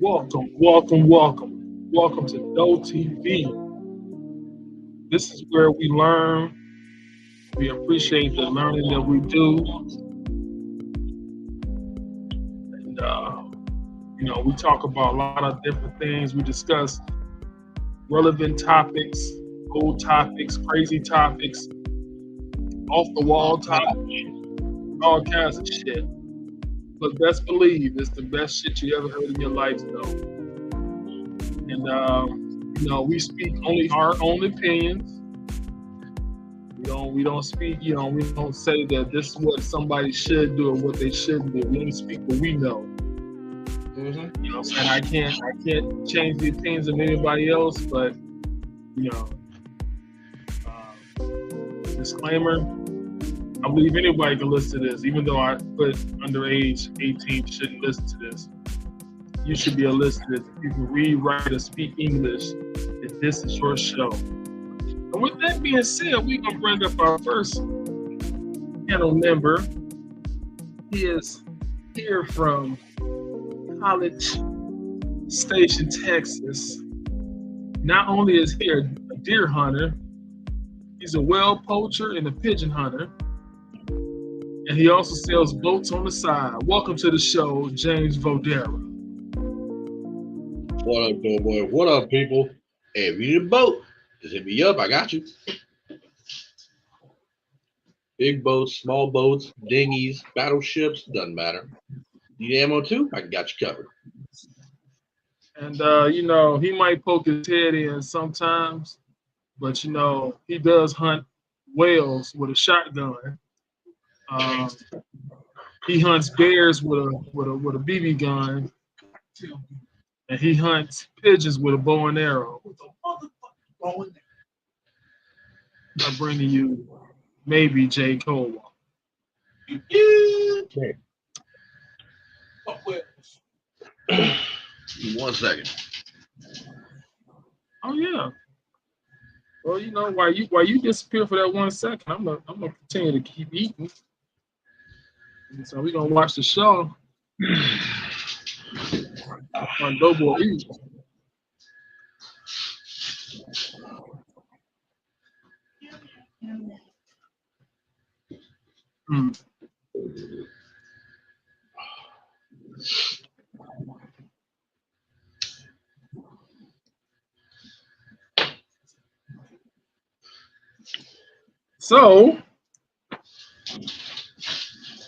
Welcome to Doe TV. This is where we learn. We appreciate the learning that we do, and we talk about a lot of different things. We discuss relevant topics, old topics, crazy topics, off the wall topics, all kinds of shit. But best believe it's the best shit you ever heard in your life, though. And we speak only our own opinions. We don't speak, we don't say that this is what somebody should do or what they shouldn't do. We only speak what we know. Mm-hmm. You know what I'm saying? I can't change the opinions of anybody else, but you know, disclaimer, I believe anybody can listen to this, even though I put underage 18 shouldn't listen to this. You should be able to listen to this. If you can read, write, or speak English, if this is your show. And with that being said, we're going to bring up our first panel member. He is here from College Station, Texas. Not only is he a deer hunter, he's a whale poacher and a pigeon hunter. And he also sells boats on the side. Welcome to the show, James Vodera. What up, Doughboy? What up, people? Hey, if you need a boat, just hit me up. I got you. Big boats, small boats, dinghies, battleships, doesn't matter. Need ammo too? I got you covered. And, he might poke his head in sometimes, but, he does hunt whales with a shotgun. He hunts bears with a BB gun. And he hunts pigeons with a bow and arrow. I'm bringing you maybe J. Cole. Okay. 1 second. Oh yeah. Well, while you disappear for that 1 second, I'm gonna continue to keep eating. And so we're gonna watch the show. On Doughboy eat. Mm. So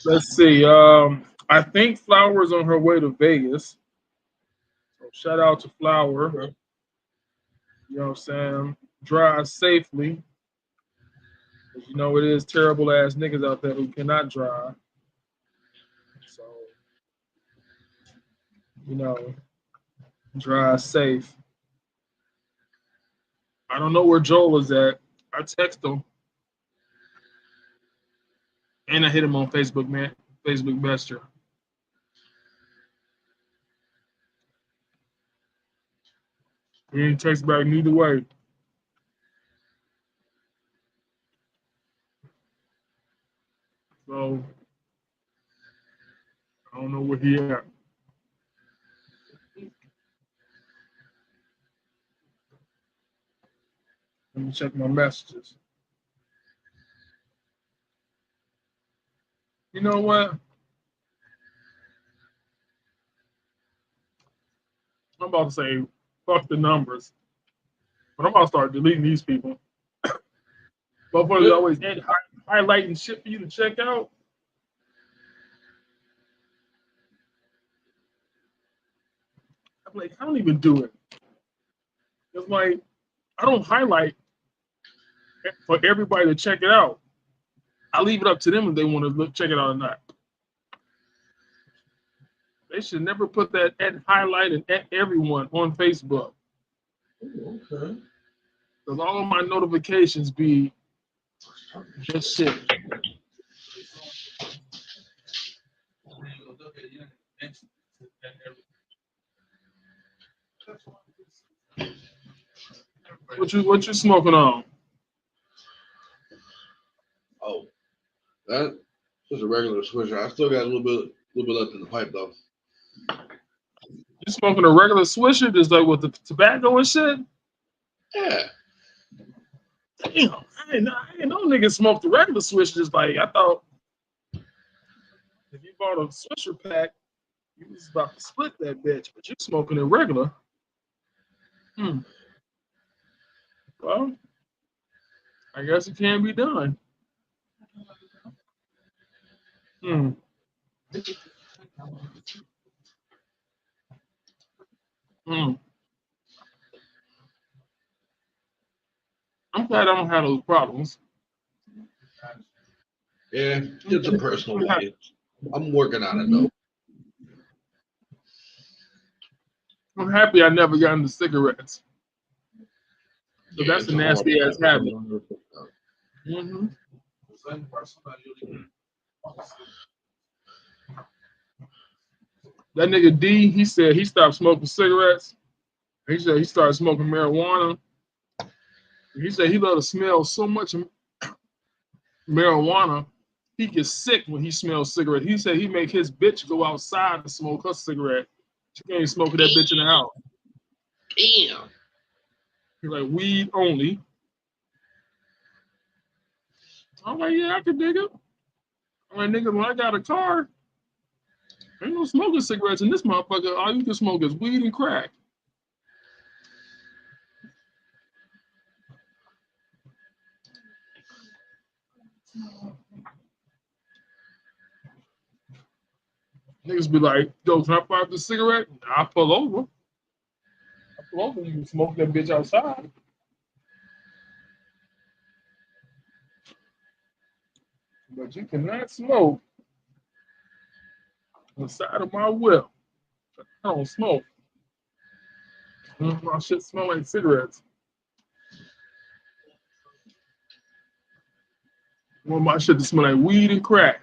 let's see. I think Flower's on her way to Vegas. So shout out to Flower. You know what I'm saying? Drive safely. Because it is terrible ass niggas out there who cannot drive. So, drive safe. I don't know where Joel is at. I text him. And I hit him on Facebook, man. Facebook Messenger. He didn't text back neither way. So I don't know where he at. Let me check my messages. You know what? I'm about to say fuck the numbers. But I'm about to start deleting these people. Motherfuckers always highlighting shit for you to check out. I'm like, I don't even do it. It's like, I don't highlight for everybody to check it out. I leave it up to them if they want to check it out or not. They should never put that at highlight and at everyone on Facebook. Okay. Because all of my notifications be just shit. What you smoking on? Oh, that's just a regular swisher. I still got a little bit left in the pipe though. You smoking a regular Swisher, just like with the tobacco and shit? Yeah. Damn, I ain't know niggas smoked the regular Swisher. Just like I thought, if you bought a Swisher pack, you was about to split that bitch, but you smoking it regular. Well, I guess it can be done. I'm glad I don't have those problems. Yeah, it's a personal opinion. I'm working on it though. I'm happy I never got into cigarettes. So that's a nasty ass habit. That nigga D, he said he stopped smoking cigarettes. He said he started smoking marijuana. He said he loved to smell so much marijuana, he gets sick when he smells cigarette. He said he make his bitch go outside and smoke her cigarette. She can't smoke that bitch in the house. Damn. He's like, weed only. I'm like, yeah, I can dig it. I'm like, nigga, when I got a car, ain't no smoking cigarettes in this motherfucker. All you can smoke is weed and crack. Niggas be like, yo, can I fire the cigarette? I pull over. You can smoke that bitch outside. But you cannot smoke on the side of my whip. I don't smoke. My shit smell like cigarettes. I want my shit to smell like weed and crack.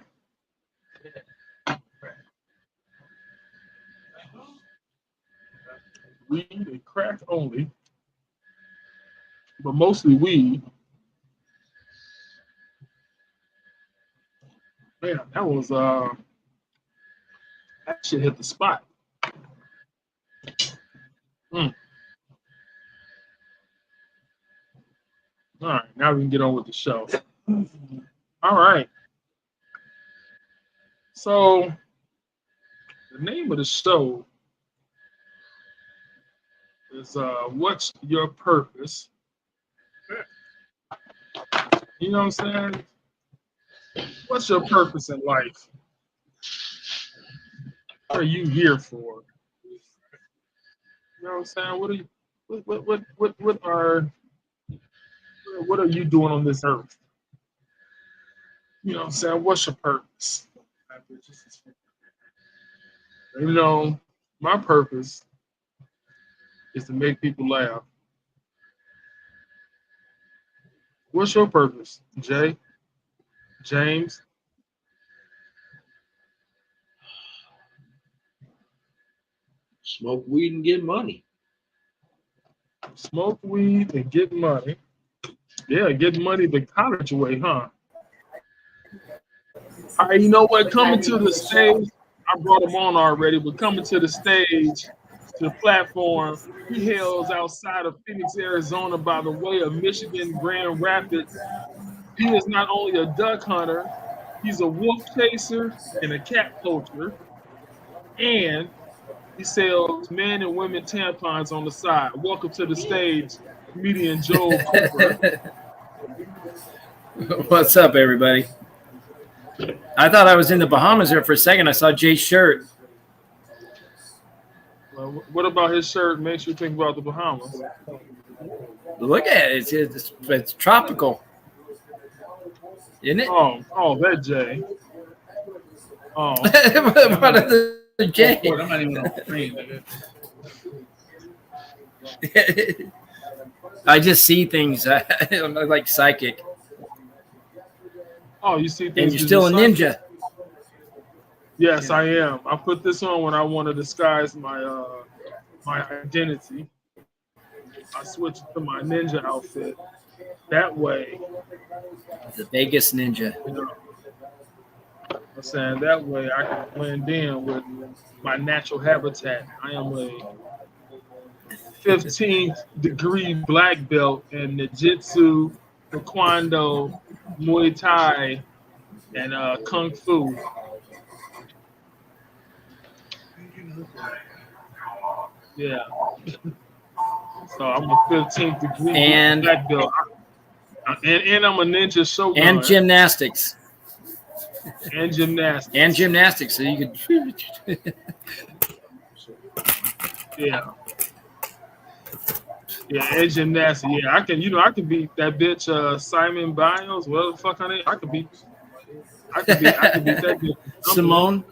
Weed and crack only. But mostly weed. Man, that was that shit hit the spot. All right, now we can get on with the show. All right. So the name of the show is What's Your Purpose? You know what I'm saying? What's your purpose in life? What are you here for? You know what I'm saying? What are you doing on this earth? You know what I'm saying? What's your purpose? You know, my purpose is to make people laugh. What's your purpose, Jay? James? Smoke weed and get money. Smoke weed and get money. Yeah, get money the college way, huh? All right, you know what? Coming to the stage, I brought him on already, but coming to the stage, to the platform, he hails outside of Phoenix, Arizona, by the way of Michigan, Grand Rapids. He is not only a duck hunter, he's a wolf chaser and a cat poacher, and he sells men and women tampons on the side. Welcome to the stage, comedian Joel Cooper. What's up, everybody? I thought I was in the Bahamas there for a second. I saw Jay's shirt. What about his shirt makes you think about the Bahamas? Look at it. It's tropical. Isn't it? Oh, that Jay. Oh. What is the Jay? I'm not even on screen. I just see things. I'm like psychic. Oh, you see things. And you're still a ninja. Yes, I am. I put this on when I want to disguise my my identity. I switched to my ninja outfit. That way. The Vegas ninja. You know, I'm saying that way I can blend in with my natural habitat. I am a 15th degree black belt in Jiu-Jitsu, Taekwondo, Muay Thai, and Kung Fu. Yeah. So I'm a 15th degree And- black belt. And I'm a ninja shogun. And gymnastics. And gymnastics. And gymnastics. So you could. Yeah. Yeah, and gymnastics. Yeah, I can. I can beat that bitch Simon Biles. Well, the fuck her name? I could beat that bitch. Simone.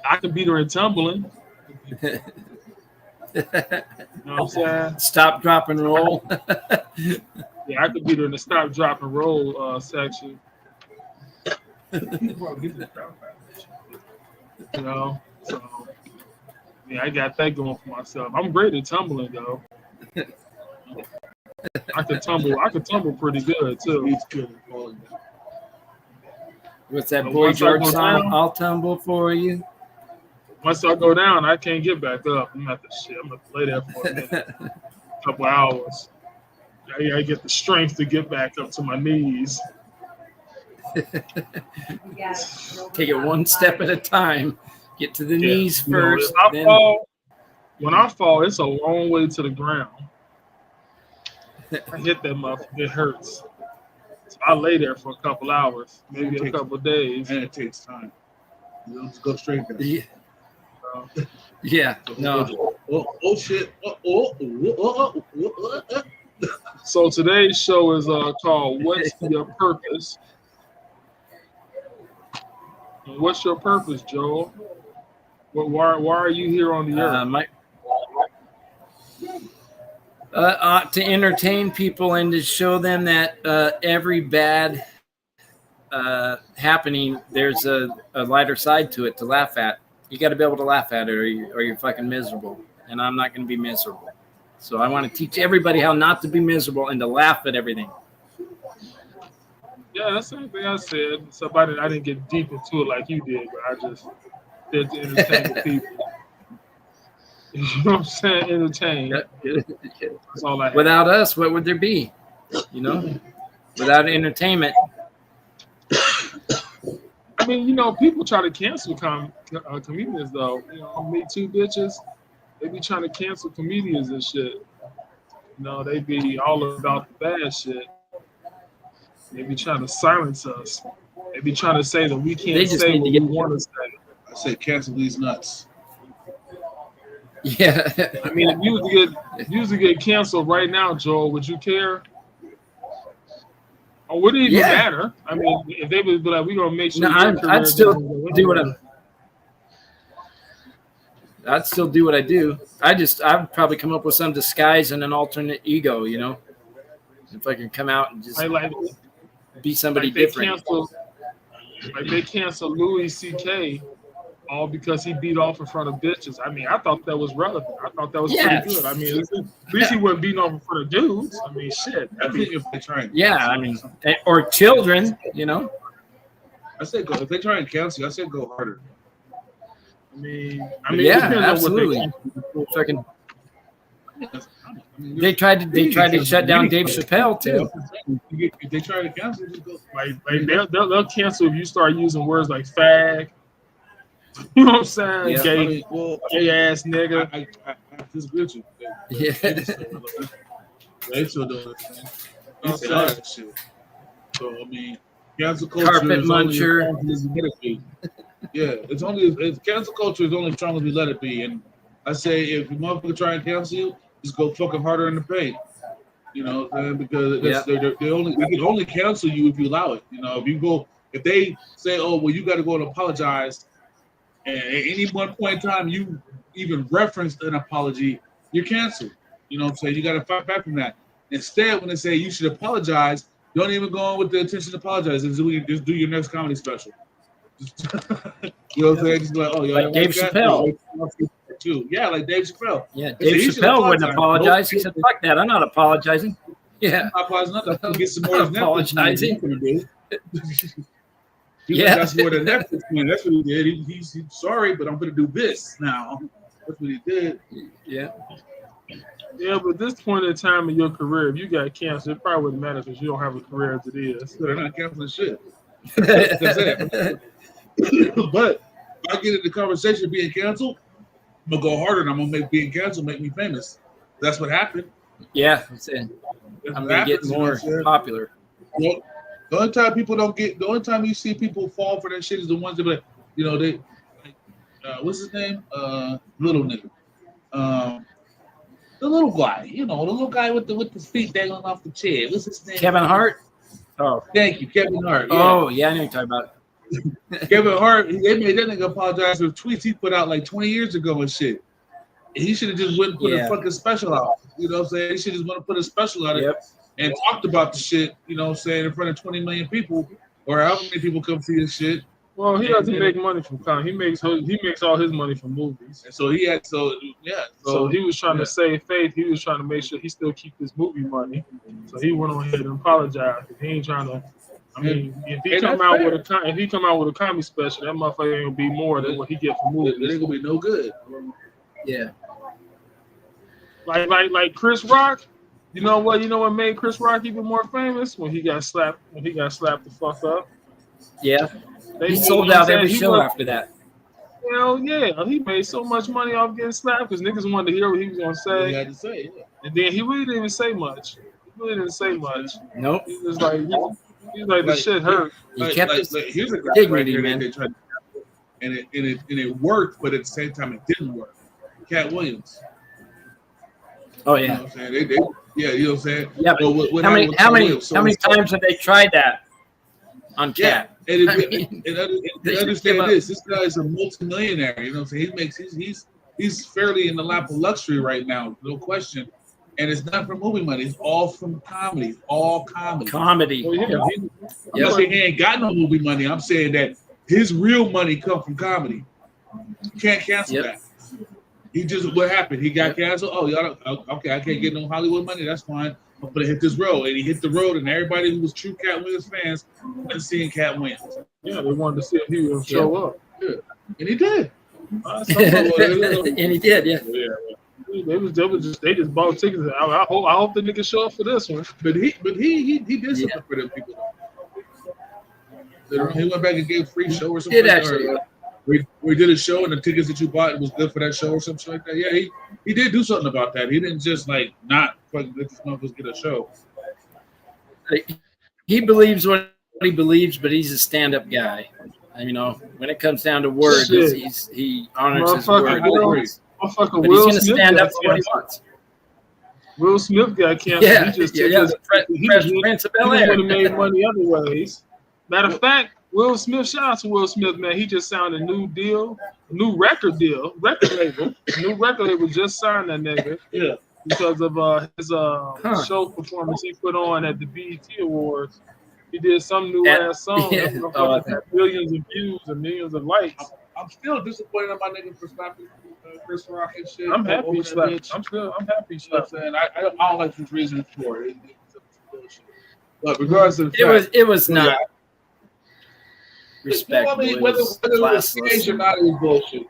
I can beat her in tumbling. You know what I'm saying? Stop, drop, and roll. Yeah, I could beat her in the stop, drop, and roll section. So yeah, I got that going for myself. I'm great at tumbling though. I could tumble pretty good too. What's that But Boy once I George go song? down- I'll tumble for you. Once I go down, I can't get back up. I'm gonna lay there for a minute, a couple hours. I get the strength to get back up to my knees. Take it one step at a time. Get to the knees first. When I fall, it's a long way to the ground. I hit that motherfucker, it hurts. So I lay there for a couple hours, maybe a couple days. And it takes time. You don't just go straight there. Yeah. Yeah. No. Oh shit. So today's show is called "What's Your Purpose?" And what's your purpose, Joel? Why are you here on the earth? To entertain people and to show them that every bad happening, there's a lighter side to it to laugh at. You got to be able to laugh at it, or you're fucking miserable. And I'm not going to be miserable. So I want to teach everybody how not to be miserable and to laugh at everything. Yeah, that's the same thing I said. So I didn't get deep into it like you did, but I just did to entertain the people. You know what I'm saying? Entertain. That's all I have. Without us, what would there be? Without entertainment. I mean, people try to cancel comedians, though. Me Too bitches, they be trying to cancel comedians and shit. They be all about the bad shit. They be trying to silence us. They be trying to say that we can't say what we want to say. I say cancel these nuts. Yeah. I mean, if you was to get canceled right now, Joel, would you care? Or would it even matter? I mean, if they would be like, we're going to make sure. No, I'd still do what I'd still do what I do. I'd probably come up with some disguise and an alternate ego, if I can come out and just be somebody different. They canceled Louis C.K. all because he beat off in front of bitches. I mean, I thought that was relevant. I thought that was pretty good. I mean, at least he wasn't beating off in front of dudes. I mean, shit. I think if they try and or children, I said go. If they try and cancel you, I said go harder. I mean, yeah, it depends absolutely. on what they Fucking. They tried to shut down Dave Chappelle too. If they try to cancel, just go. Like they'll cancel if you start using words like fag. You know what I'm saying? Yeah. Gay ass nigga. I disagree with you. Yeah. They still doing it. They say all that shit. So I mean, cancel culture Carpet is muncher. only as let it be. Yeah, it's cancel culture is only as strong as we let it be. And I say if you motherfucker try and cancel you, just go fucking harder in the paint. You know, because they can only cancel you if you allow it. If they say, oh well, you got to go and apologize. And at any one point in time, you even referenced an apology, you're canceled. You know what I'm saying? You got to fight back from that. Instead, when they say you should apologize, don't even go on with the intention to apologize. Just do your next comedy special. You know what I'm saying? Just like, oh, yeah, like Dave Chappelle. Yeah, like Dave Chappelle. Yeah, Dave Chappelle wouldn't apologize. He said, fuck that. I'm not apologizing. Yeah. I'm apologizing. Get some more. Apologizing. Yeah. That's where the Netflix went. That's what he did. He's sorry, but I'm going to do this now. That's what he did. Yeah. Yeah, but at this point in time in your career, if you got cancer, it probably wouldn't matter because you don't have a career as it is. So they're not canceling shit. That's it. But if I get in the conversation of being canceled, I'm going to go harder and I'm going to make being canceled make me famous. That's what happened. Yeah. That's it. That's I'm what going to get happens, more you know, popular. the only time people don't get, the only time you see people fall for that shit is the ones that, be like, you know, they, what's his name? Little nigga. The little guy, you know, the little guy with the feet dangling off the chair. What's his name? Kevin Hart. Oh. Thank you, Kevin Hart. Yeah. Oh, yeah. I know you're talking about. Kevin Hart, they made that nigga apologize for tweets he put out like 20 years ago and shit. And he should have just went and put a fucking special out. You know what I'm saying? He should just want to put a special out and talked about the shit, you know what I'm saying, in front of 20 million people or however many people come see this shit. Well, he doesn't make money from comedy. He makes all his money from movies. And so he had so he was trying to save face. He was trying to make sure he still keep his movie money. So he went on ahead and apologized. He ain't trying to. I mean, if he come out with a comedy special, that motherfucker ain't gonna be more than what he get from movies. It ain't gonna be no good. Yeah. Like Chris Rock. You know what? You know what made Chris Rock even more famous? When he got slapped. When he got slapped the fuck up. Yeah. He sold out every show after that. Hell yeah, he made so much money off getting slapped because niggas wanted to hear what he was gonna say. He had to say, and then he really didn't even say much. He really didn't say much. Nope. He was like, the shit hurt. He kept his here's a guy dignity, right man. They tried to, and it worked, but at the same time it didn't work. Cat Williams. Oh You know yeah. what I'm saying? Yeah, you know what I'm saying? Yeah, but Well, how many times have they tried that on Cat? And They understand this. This guy is a multimillionaire. You know what I'm saying? He's fairly in the lap of luxury right now, no question. And it's not from movie money. It's all from comedy. All comedy. Comedy. Well, yeah. I'm not saying he ain't got no movie money. I'm saying that his real money comes from comedy. You can't cancel that. He just, what happened? He got canceled. Oh, y'all, okay, I can't get no Hollywood money. That's fine. I'm gonna hit this road, and he hit the road, and everybody who was true Cat Williams fans went seeing Cat Williams. Yeah, they wanted to see if he would show up. Yeah, and he did. And he did, yeah. They just bought tickets. I hope the niggas show up for this one. But he did something for them people. He went back and gave a free show or something. Did actually. We did a show and the tickets that you bought was good for that show or something like that. Yeah, he did do something about that. He didn't just like not fucking let these motherfuckers get a show. He believes what he believes, but he's a stand-up guy. And, you know, when it comes down to words, he honors his word. But he's going to stand up for what he wants. Will Smith got canceled. Yeah, he just Fresh Prince of Bel-Air. He would have made money other ways. Matter of fact, Will Smith, shout out to Will Smith, man. He just signed a new record label just signed that nigga. Yeah. Because of his show performance he put on at the BET Awards. He did some new ass song that had billions of views and millions of likes. I'm still disappointed in my nigga for slapping Chris Rock and shit. I'm happy he slapped. I'm happy he slapped. I don't like his reasons for it. But regardless of it was not respectable. I mean, whether it was stage or not, it was bullshit.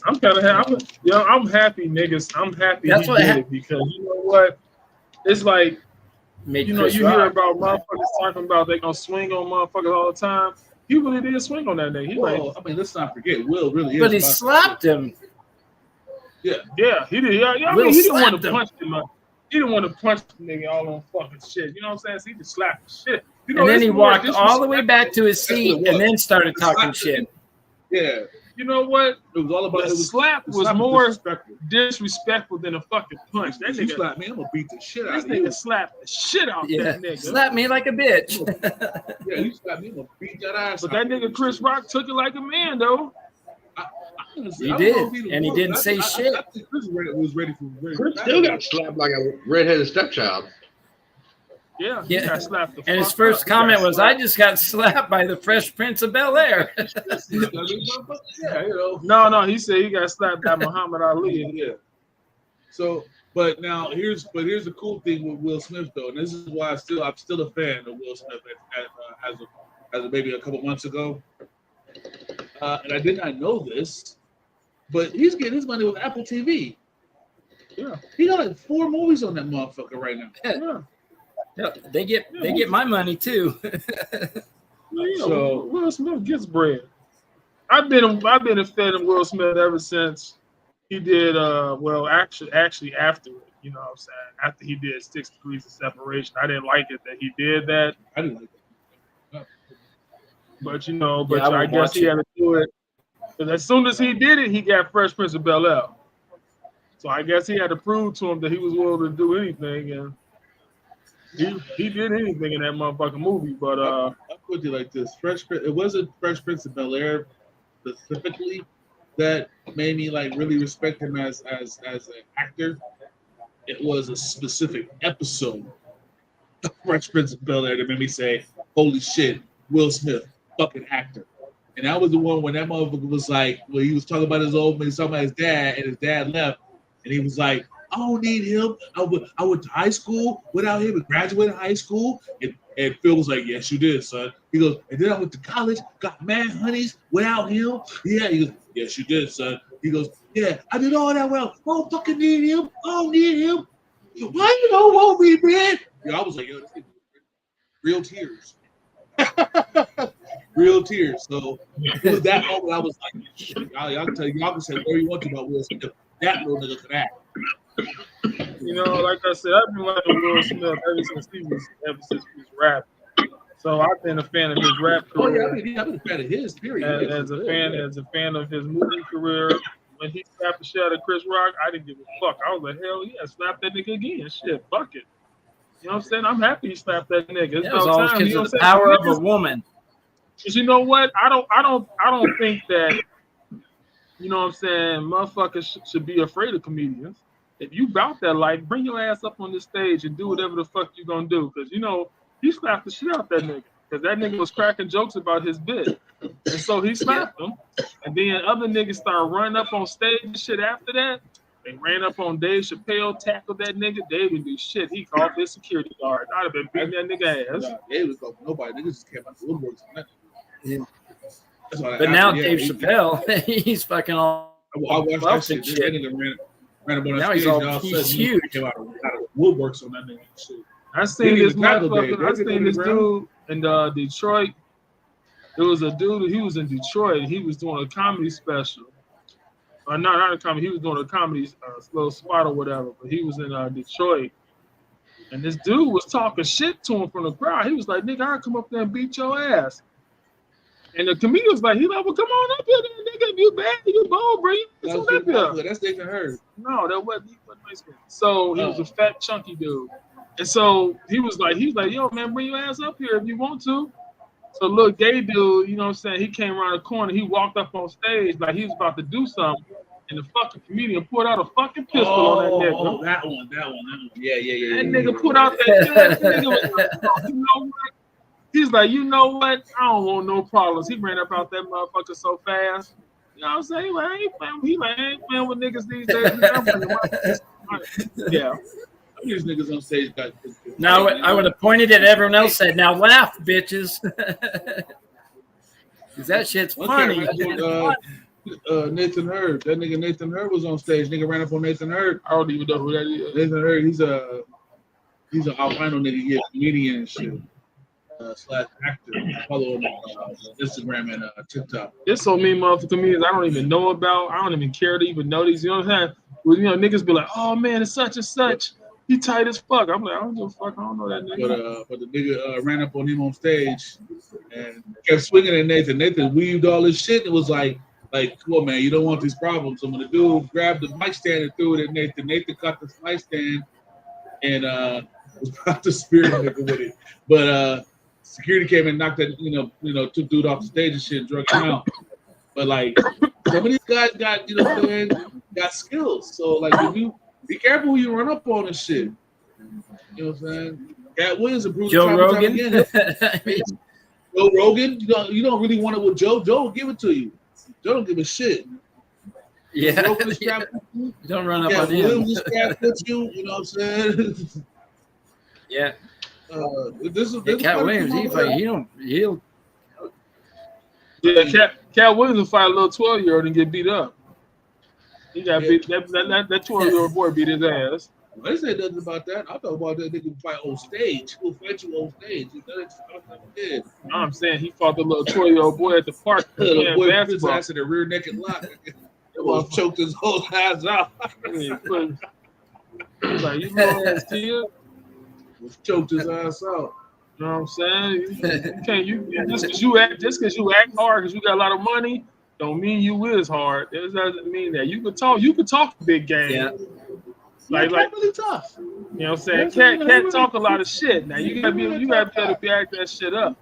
I'm kind of happy. I'm happy, niggas. I'm happy he did it because you know what? It's like, you hear about motherfuckers talking about they gonna swing on motherfuckers all the time. He really did swing on that nigga. I mean, let's not forget, Will really is. But he slapped him. Yeah, he did. Yeah, I mean, he didn't want to punch him. He didn't want to punch the nigga all on fucking shit. You know what I'm saying? So he just slapped the shit. You know, and then he walked all the way back to his seat and then started talking shit. Yeah. You know what? It was all about the slap was more disrespectful than a fucking punch. That nigga slapped me. I'm gonna beat the shit out of you. This nigga slapped the shit out that nigga. Slapped me like a bitch. Yeah, you slapped me. I'm gonna beat that ass. But that nigga Chris Rock took it like a man, though. He did, and he didn't say shit. I think Chris was ready for. Chris still got slapped like a redheaded stepchild. Yeah, he got slapped. And his first comment was, "I just got slapped by the Fresh Prince of Bel-Air." No, he said he got slapped by Muhammad Ali. Yeah. So, but here's the cool thing with Will Smith though, and this is why I'm still a fan of Will Smith as of maybe a couple months ago. And I did not know this, but he's getting his money with Apple TV. Yeah. He got like 4 movies on that motherfucker right now. Yeah. Yeah, they get my money too. Well, you know, So- Will Smith gets bread. I've been a fan of Will Smith ever since he did actually after it, you know what I'm saying? After he did 6 Degrees of Separation. I didn't like it that he did that, I didn't like that. but you know, Yeah, I I would guess watch he it. had to do it. Because as soon as he did it, he got Fresh Prince of Bel-Air. So I guess he had to prove to him that he was willing to do anything, and he did anything in that motherfucking movie. But I'll put it like this: it wasn't Fresh Prince of Bel-Air specifically that made me like really respect him as an actor. It was a specific episode of Fresh Prince of Bel-Air that made me say, "Holy shit, Will Smith, fucking actor." And that was the one when that motherfucker was like, when he was talking about his old man, he was talking about his dad, and his dad left, and he was like, "I don't need him. I went to high school without him and graduated high school." And Phil was like, "Yes, you did, son." He goes, "And then I went to college, got mad honeys without him." Yeah, he goes, "Yes, you did, son." He goes, "Yeah, I did all that well. I don't fucking need him. I don't need him. Why you don't want me, man?" I was like, "Yo, this thing, real tears." Real tears. So it was that moment I was like, y'all can tell y'all can say whatever you want to about Will Smith. That little nigga could act. you know, like I said, I've been liking Will Smith ever since he was rapping. So I've been a fan of his rap Oh career. yeah, I've been a fan of his. Period. As a fan of his movie career. When he slapped the shit out of Chris Rock, I didn't give a fuck. I was like, hell yeah, slap that nigga again. Shit, fuck it. You know what I'm saying? I'm happy he slapped that nigga. It's That was no always time. You because know of what the I'm power saying? of a woman. Because you know what? I don't think that, you know what I'm saying, motherfuckers should be afraid of comedians. If you bout that life, bring your ass up on this stage and do whatever the fuck you gonna do. Because, you know, he slapped the shit out that nigga. Because that nigga was cracking jokes about his bit. And so he slapped him. And then other niggas started running up on stage and shit after that. They ran up on Dave Chappelle, tackled that nigga. Dave didn't do shit. He called his security guard. I'd have been beating that nigga ass. Nah, Dave was going nobody. Niggas just came out the woodworks on that. Yeah. That's why But now Dave Chappelle, he's fucking all. I watched Well, that shit. This shit. nigga ran up on that Now stage. he's all- and of a he's sudden, huge. Came out of woodworks on that nigga. Shit. I seen He this didn't tackle motherfucker. Dave. I Dave seen did this the dude in Detroit. It was a dude. He was in Detroit. He was doing a comedy special. Not a comedy. He was doing a comedy little spot or whatever. But he was in Detroit, and this dude was talking shit to him from the crowd. He was like, "Nigga, I'll come up there and beat your ass." And the comedian was like, "He like, well, come on up here, then, nigga. If you bad, you bold, bro. You That's come up here." Nathan Hurd. No, that wasn't. He wasn't nice guy. So he was a fat, chunky dude, and so he was like, "Yo, man, bring your ass up here if you want to." So little gay dude, you know what I'm saying? He came around the corner. He walked up on stage like he was about to do something, and the fucking comedian pulled out a fucking pistol on that nigga. Oh, that one. Yeah. That nigga put out that nigga was like, you know what? He's like, you know what? I don't want no problems. He ran up out that motherfucker so fast. You know what I'm saying? He like, I ain't playing with niggas these days. Yeah. These niggas on stage got. Now I would have pointed at everyone else, said, "Now laugh, bitches." Because that shit's funny. Nathan Hurd. That nigga Nathan Hurd was on stage. Nigga ran up on Nathan Hurd. I don't even know who that is. Nathan Hurd, he's an albino nigga. He's a comedian and shit. Slash actor. I follow him on Instagram and TikTok. There's so many motherfucking comedians I don't even know about. I don't even care to even know these. You know what I'm saying? Well, you know, niggas be like, "Oh man, it's such and such. He tight as fuck." I'm like, I don't give a fuck. I don't know that nigga. But the nigga ran up on him on stage and kept swinging at Nathan. Nathan weaved all his shit. It was like, come on, man, you don't want these problems. So when the dude grabbed the mic stand and threw it at Nathan, Nathan caught the mic stand and was about to spear the nigga with it. But security came and knocked that, took dude off the stage and shit and drug him out. But like, some of these guys got, got skills. So like, if you be careful who you run up on and shit. You know what I'm saying? Cat Williams improved Joe time and time Rogan. again. Joe Rogan, you don't really want it with Joe. Joe will give it to you. Joe don't give a shit. Yeah. Rogan is crap with you. Don't run up Cat on him. Williams is crap with you. You know what I'm saying? Yeah. This Cat Williams, he'll Yeah, Cat Williams will fight a little 12-year-old and get beat up. He got beat. That 12-year-old boy beat his ass. I didn't say nothing about that. I thought about that nigga fight on stage. He'll fight you on stage. I'm saying he fought the little 12-year-old boy at the park. Little boy put his ass in a rear naked lock. It was choked his whole ass out. Like, you know that kid? Choked his ass out. You know what I'm saying? You can't just because you act hard because you got a lot of money, don't mean you is hard. It doesn't mean that. You can talk big game. Yeah. Like really tough. You know what I'm saying? Can't talk a lot of shit. Now you gotta be able to back that shit up.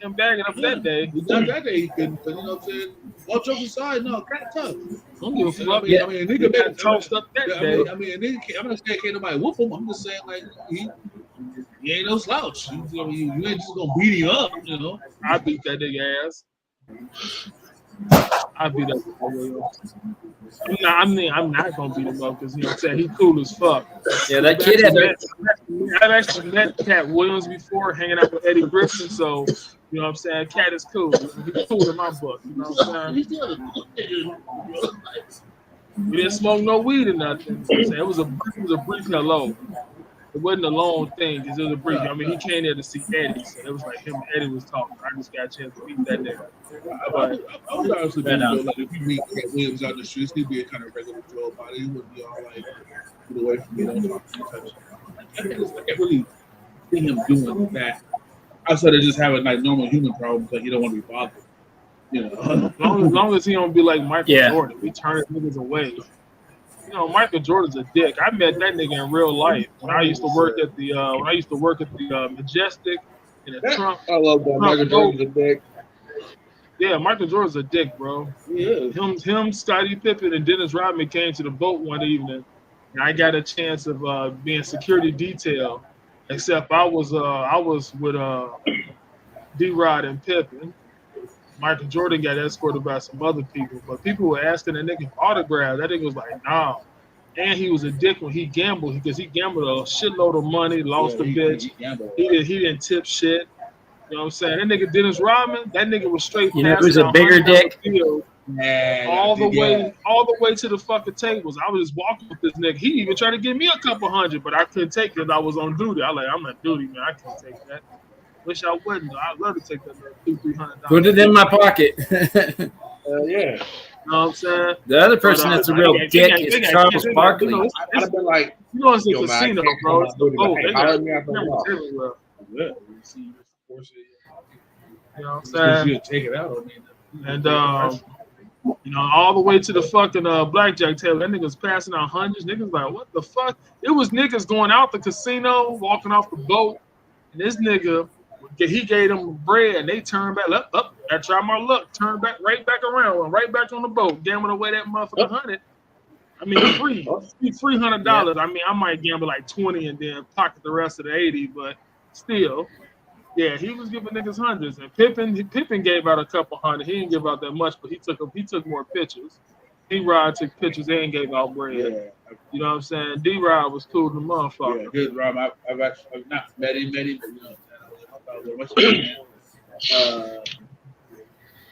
Him bagging up that day. He done that day, he couldn't, you know what I'm saying? All jokes aside, no, Cat tough. Don't give a fuck. I mean, a nigga got tossed up that day. I mean, a nigga, I'm not saying can't nobody whoop him. I'm just saying like he ain't no slouch. You ain't just gonna beat him up, you know. I beat that nigga ass. I beat up the boy. I'm not gonna beat him up because you know what I'm saying, he cool as fuck. Yeah, that kid had I've actually met Cat Williams before, hanging out with Eddie Griffin, so you know what I'm saying, Cat is cool. He's cool in my book, you know what I'm saying? We didn't smoke no weed or nothing. You know what I'm saying? It was a brief hello. It wasn't a long thing because it was a brief. I mean, he came there to see Eddie, so it was like him and Eddie was talking. I just got a chance to meet that nigga. I would honestly like if you meet Cat Williams out the streets, he'd be a kind of regular Joe body. He wouldn't be all like, get away from me, don't talk to me. I can't really see him doing that. Outside of just having like normal human problems, like he don't want to be bothered. You know, as long as he don't be like Michael Jordan, we turn niggas away. You know, Michael Jordan's a dick. I met that nigga in real life when I used to work at the Majestic in the Trump. I love that. Michael Jordan's a dick. Yeah, Michael Jordan's a dick, bro. Yeah. Him, Scottie Pippen, and Dennis Rodman came to the boat one evening, and I got a chance of being security detail. Except I was with D-Rod and Pippen. Michael Jordan got escorted by some other people, but people were asking that nigga for autographs. That nigga was like, nah. And he was a dick when he gambled because he gambled a shitload of money, lost a bitch. He didn't tip shit. You know what I'm saying? That nigga Dennis Rodman, that nigga was straight. You know who's a bigger dick? All the way to the fucking tables. I was just walking with this nigga. He even tried to give me a couple hundred, but I couldn't take it. I was on duty. I'm on duty, man. I can't take that. Wish I wouldn't. I'd love to take that $200-300. Put it in my pocket. Yeah. You know what I'm saying? The other person that's a real dick is Charles Barkley. I'd have been like, you know, it's a casino, bro. It's the boat. They got everywhere. everywhere. Yeah. You see, force it. You know what I'm saying? You take it out. And you know, all the way to the fucking blackjack table. That nigga's passing out hundreds. Niggas like, what the fuck? It was niggas going out the casino, walking off the boat, and this nigga, he gave them bread, and they turned back. Up, I tried my luck. Turned back, right back around, went right back on the boat, gambling away that motherfucker $100. I mean, $300. I mean, I might gamble like 20 and then pocket the rest of the 80, but still. Yeah, he was giving niggas hundreds, and Pippen gave out a couple hundred. He didn't give out that much, but he took more pictures. D-Rod took pictures and gave out bread. Yeah. You know what I'm saying? D-Rod was cool to the motherfucker. Yeah, good Rob. I've actually not met him, but you know,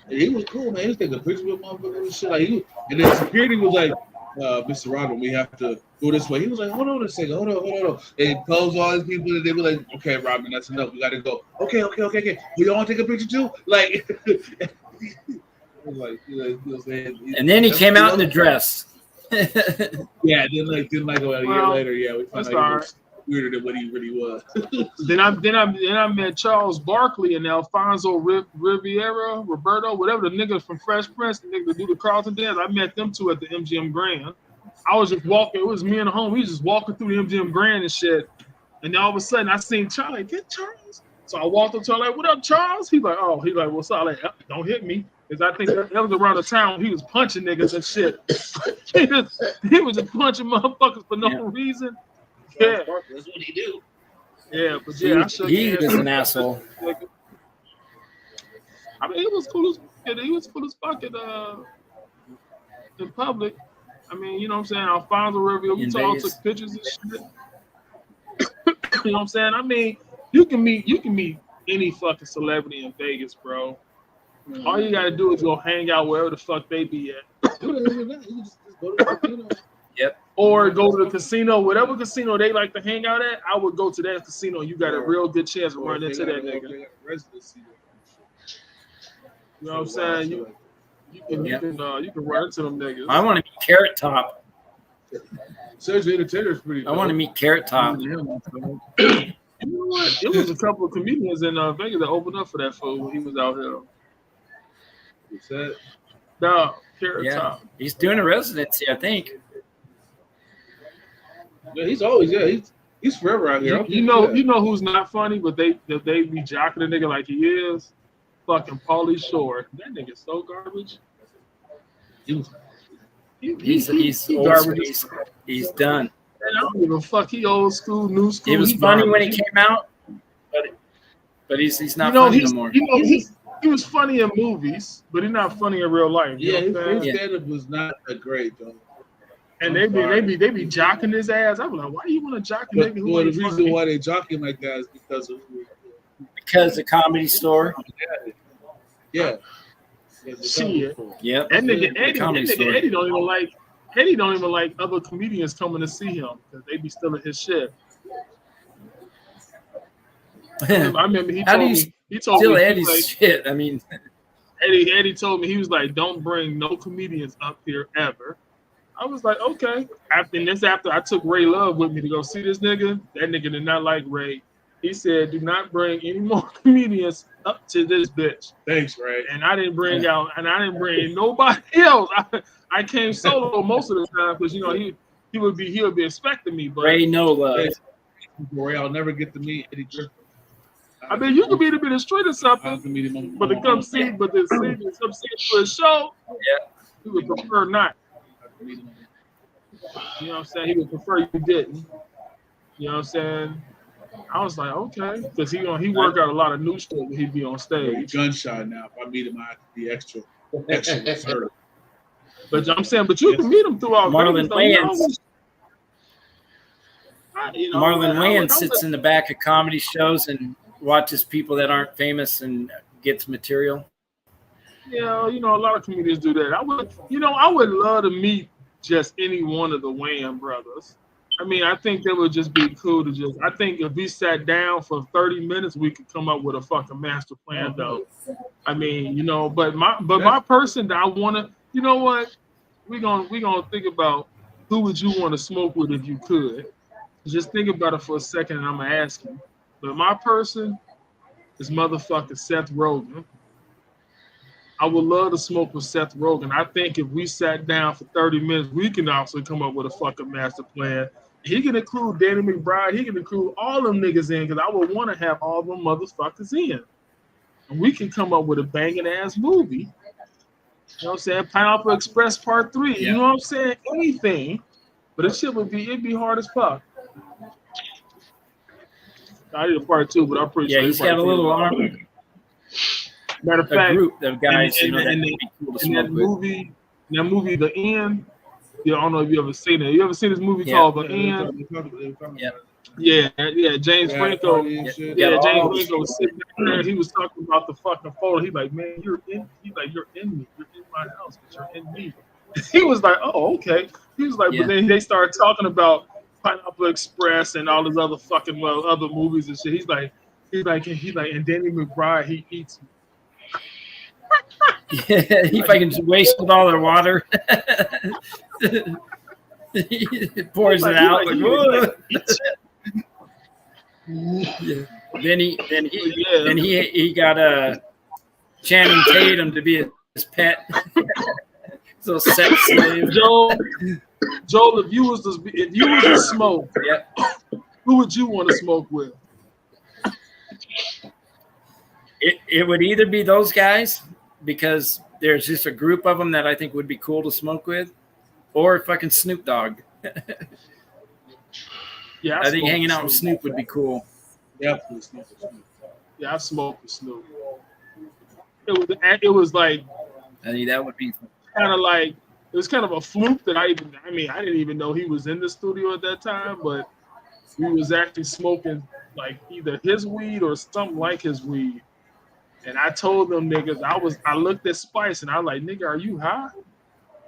he was cool, man. He was taking pictures with motherfuckers and shit. Like and then security was like, Mr. Rodman, we have to go this way. He was like, hold on a second, hold on. They closed all these people, and they were like, okay, Rodman, that's enough. We got to go. Okay. We all want to take a picture too? Like, and then he came out in the dress. Yeah, then like a year later, yeah, we found out he was weirder than what he really was. Then I met Charles Barkley and Alfonso Riviera, Roberto, whatever the niggas from Fresh Prince, the niggas that do the Carlton dance. I met them two at the MGM Grand. I was just walking. It was me and the homie. We was just walking through the MGM Grand and shit. And then all of a sudden, I seen Charlie. Get Charles. So I walked up to him like, "What up, Charles?" He's like, "What's up?" Like, don't hit me. Because I think that was around the time he was punching niggas and shit. he was just punching motherfuckers for no reason. Yeah, that's what he do. Yeah, but yeah, he is an asshole. I mean, he was cool as fuck in public. I mean, you know what I'm saying? Alfonso Riviera, we all took pictures and shit. You know what I'm saying? I mean, you can meet any fucking celebrity in Vegas, bro. All you gotta do is go hang out wherever the fuck they be at. You just go to the casino. Yep. Or go to the casino, whatever casino they like to hang out at. I would go to that casino. You got a real good chance of Or running if into they that got- nigga. if they got a residency there. You know what I'm saying? You can run into them niggas. I want to meet Carrot Top. Sergio Entertainer's pretty. I want to meet Carrot Top. You know what? It was a couple of comedians in Vegas that opened up for that fool when he was out here. What's that? No, Carrot Yeah, Top. he's doing a residency, I think. Yeah, he's forever out here. You know who's not funny, but they be jocking a nigga like he is. Fucking Pauly Shore. That nigga's so garbage. He's he old garbage. school. He's done. Man, I don't give a fuck. He old school, new school. He was funny when he came out, but he's not funny no more. He was funny in movies, but he's not funny in real life. You Yeah, know what I'm his saying? stand-up was not that great though. And they be jocking his ass. I'm like, why do you want to jock a But nigga who the ain't reason funny? why they jock him like that is Because the Comedy Store. yeah. Shit. Yep. That nigga The Comedy Store. Eddie don't even like other comedians coming to see him because they be stealing his shit. I remember he How do told you me he told Still me Eddie's like, shit. I mean, Eddie told me, he was like, don't bring no comedians up here ever. I was like, okay. After I took Ray Love with me to go see this nigga, that nigga did not like Ray. He said, do not bring any more comedians up to this bitch. Thanks, Ray. And I didn't bring nobody else. I came solo most of the time because he would be expecting me. But Ray No Love. Ray, I'll never get to meet Eddie Griffin. I mean, you could be in the street or I something, can meet him. but to come see him for a show, he would prefer not. You know what I'm saying? He would prefer you didn't. You know what I'm saying? I was like, okay, because he work out a lot of new shit when he be on stage. Gunshot now. If I meet him, I have to be extra reserved. But I'm saying, you can meet him throughout. Marlon Vegas, Wayans. Marlon Wayans sits in the back of comedy shows and watches people that aren't famous and gets material. Yeah, a lot of comedians do that. I would love to meet just any one of the Wayans brothers. I mean, I think that would just be cool to I think if we sat down for 30 minutes, we could come up with a fucking master plan, though. I mean, but my person that I want to, you know what? We're gonna think about who would you want to smoke with if you could. Just think about it for a second, and I'm gonna ask you. But my person is motherfucking Seth Rogen. I would love to smoke with Seth Rogen. I think if we sat down for 30 minutes, we can also come up with a fucking master plan. He can include Danny McBride. He can include all them niggas in because I would want to have all them motherfuckers in. And we can come up with a banging ass movie. You know what I'm saying? Pineapple Express Part 3. You know what I'm saying? Anything. But it'd be hard as fuck. I did a part 2, but I'm pretty sure he's got a little arm. Matter of fact, group of guys, in that movie, The End. Yeah, I don't know if you ever seen it. You ever seen this movie called The End? Yeah, James Franco. James Franco was sitting there and he was talking about the fucking photo. He's like, man, you're in me. You're in my house, but you're in me. He was like, oh, okay. He was like, but then they started talking about Pineapple Express and all these other fucking other movies and shit. He's like, and Danny McBride, he eats me. Yeah, he fucking wasted all their water. He pours it out. Then he got Channing Tatum to be his pet. So sex slave. Joel, if you was to smoke, who would you want to smoke with? It would either be those guys, because there's just a group of them that I think would be cool to smoke with, or fucking Snoop Dogg. Yeah, I think hanging out with Snoop would be cool. Yeah, I smoked with Snoop. It was like, I think that would be kind of like, it was kind of a fluke that I didn't even know he was in the studio at that time, but we was actually smoking like either his weed or something like his weed. And I told them niggas, I looked at Spice and I was like, nigga, are you high?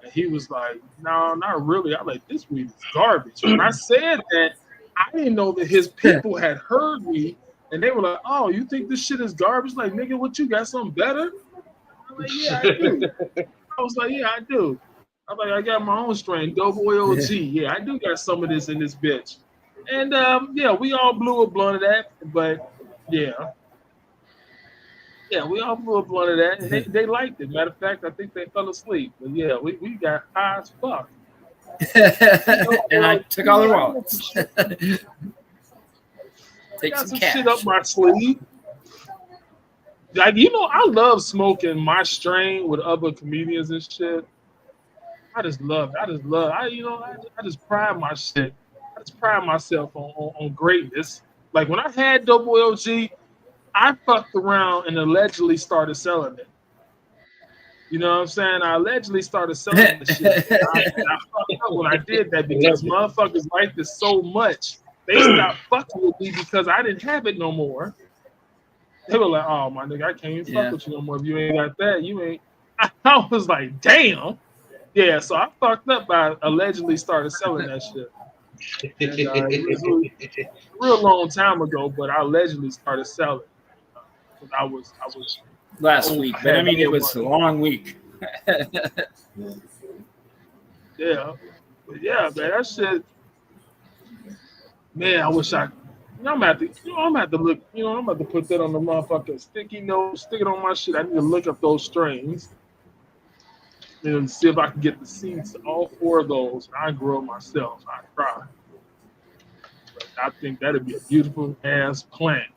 And he was like, no, not really. I like, this weed is garbage. When I said that, I didn't know that his people had heard me, and they were like, oh, you think this shit is garbage? Like, nigga, what, you got something better? I'm like, yeah, I do. I was like, yeah, I do. I'm like, I got my own strain, Doughboy OG. Yeah, I do got some of this in this bitch. And yeah, we all blew a blunt of that, but yeah. Yeah, we all blew a blunt of that, and they liked it. Matter of fact, I think they fell asleep. But yeah, we got high as fuck. And I took all their wallets. Take Got some some cash. shit up my sleeve. Like, you know, I love smoking my strain with other comedians and shit. I just pride my shit. I just pride myself on greatness. Like when I had Doughboy OG, I fucked around and allegedly started selling it. You know what I'm saying? I allegedly started selling the shit. I fucked up when I did that because motherfuckers liked it so much. They stopped fucking with me because I didn't have it no more. They were like, oh, my nigga, I can't even fuck with you no more. If you ain't got that, you ain't. I was like, damn. Yeah, so I fucked up by allegedly started selling that shit. And, it was a real long time ago, but I allegedly started selling. I was Last week, but I mean, it was a long week. Yeah, but yeah, man, that shit. Man, I wish I. I'm gonna have to look. I'm gonna have to put that on the motherfucking sticky note, stick it on my shit. I need to look up those strains and see if I can get the seeds, all 4 of those. I grow myself. I try. But I think that'd be a beautiful ass plant.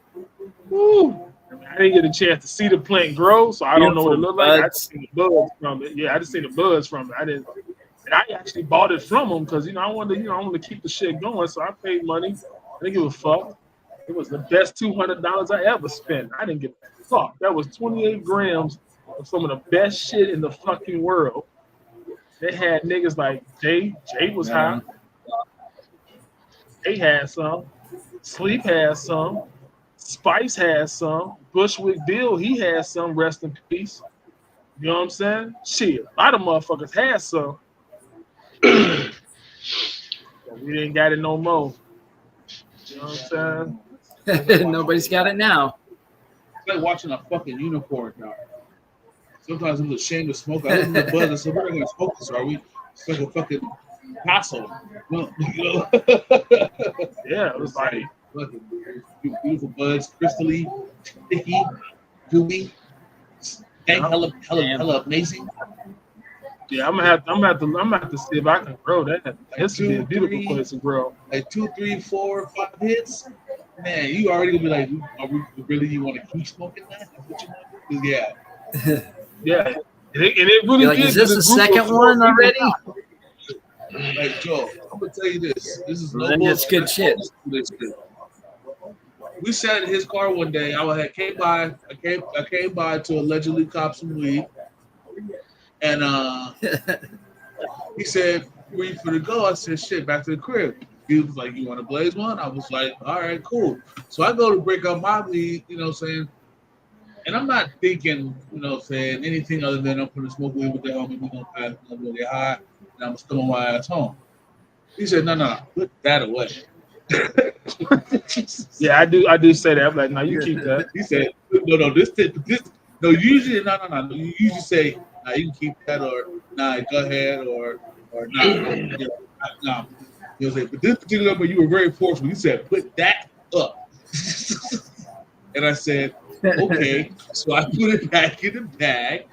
Woo! I didn't get a chance to see the plant grow, so I don't know what it looked like. I just seen the buds from it. Yeah, I just seen the buds from it. And I actually bought it from them because I wanted to keep the shit going. So I paid money. I didn't give a fuck. It was the best $200 I ever spent. I didn't give a fuck. That was 28 grams of some of the best shit in the fucking world. They had niggas like Jay. Jay was high. They had some. Sleep had some. Spice had some. Bushwick Bill, he had some. Rest in peace. You know what I'm saying? Shit, a lot of motherfuckers had some. But we didn't got it no more. You know what I'm saying? Nobody's got it now. It's like watching a fucking unicorn now. Sometimes I'm ashamed to smoke. I live in the bud. I said, we're not going to smoke this, are we? It's like a fucking castle. You know? Yeah, it was like fucking beautiful buds, crystally, sticky, gooey, and hella amazing. yeah, I'm gonna have to see if I can grow that. This would be a beautiful place to grow. Like 2, 3, 4, 5 hits. Man, you already gonna be like, are we really? You want to keep smoking that? What you want? Yeah. Yeah, and it really Like, did. is this the the group second of one people already? Like Joe, I'm gonna tell you this. This is no Then it's bullshit. good shit. We sat in his car one day. I came by to allegedly cop some weed, and he said, "Where you finna go?" I said, "Shit, back to the crib." He was like, "You want to blaze one?" I was like, "All right, cool." So I go to break up my weed, you know what I'm saying? And I'm not thinking, you know what I'm saying, anything other than I'm gonna smoke weed with the homie, we're gonna pass, we're gonna get high, and I'm gonna come my ass home. He said, no, put that away. Yeah, I do say that. I'm like, no, you keep that. He said, no, this, no, usually, no. You usually say, nah, you can keep that, or nah, go ahead, or nah. He'll say, but this particular number, you were very forceful. You said, put that up. And I said, okay. So I put it back in the bag,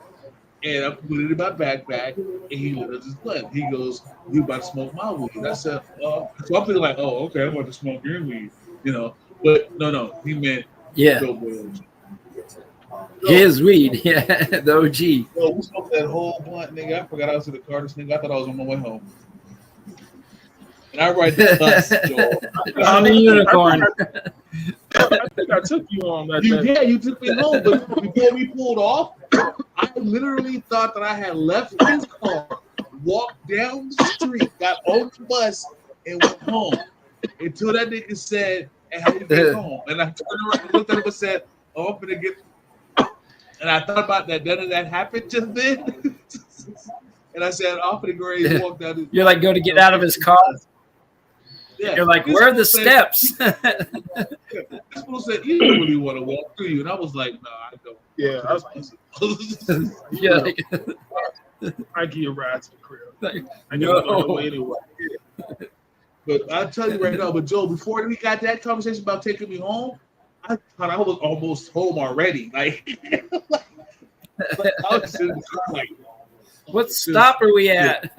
and I put it in my backpack, and he lit up his blunt. He goes, "You about to smoke my weed?" And I said, so I'm thinking like, oh, okay, I'm about to smoke your weed, you know. But no, he meant Doughboy OG. His weed, yeah, the OG. Yo, we smoked that whole blunt, nigga. I forgot I was at the Carter's, nigga. I thought I was on my way home. And I ride the bus, Joel. On the unicorn. I think I took you on that. Yeah, you took me home, but before we pulled off, I literally thought that I had left his car, walked down the street, got on the bus, and went home. Until that nigga said, "Hey, how you get home?" And I turned around and looked at him and said, "Oh, I'm gonna get." And I thought about that. None of that happened just then. And I said, off the grade, walked out. You're like, go to get out of his car. Yeah. You're like, where are the steps? This fool said, you don't really want to walk through you. And I was like, no, I don't. Yeah, Yeah, like, I give you a ride to the crib. I no. know anyway. But I'll tell you right now, but Joe, before we got that conversation about taking me home, I thought I was almost home already. Like, I was just like, What stop are we at?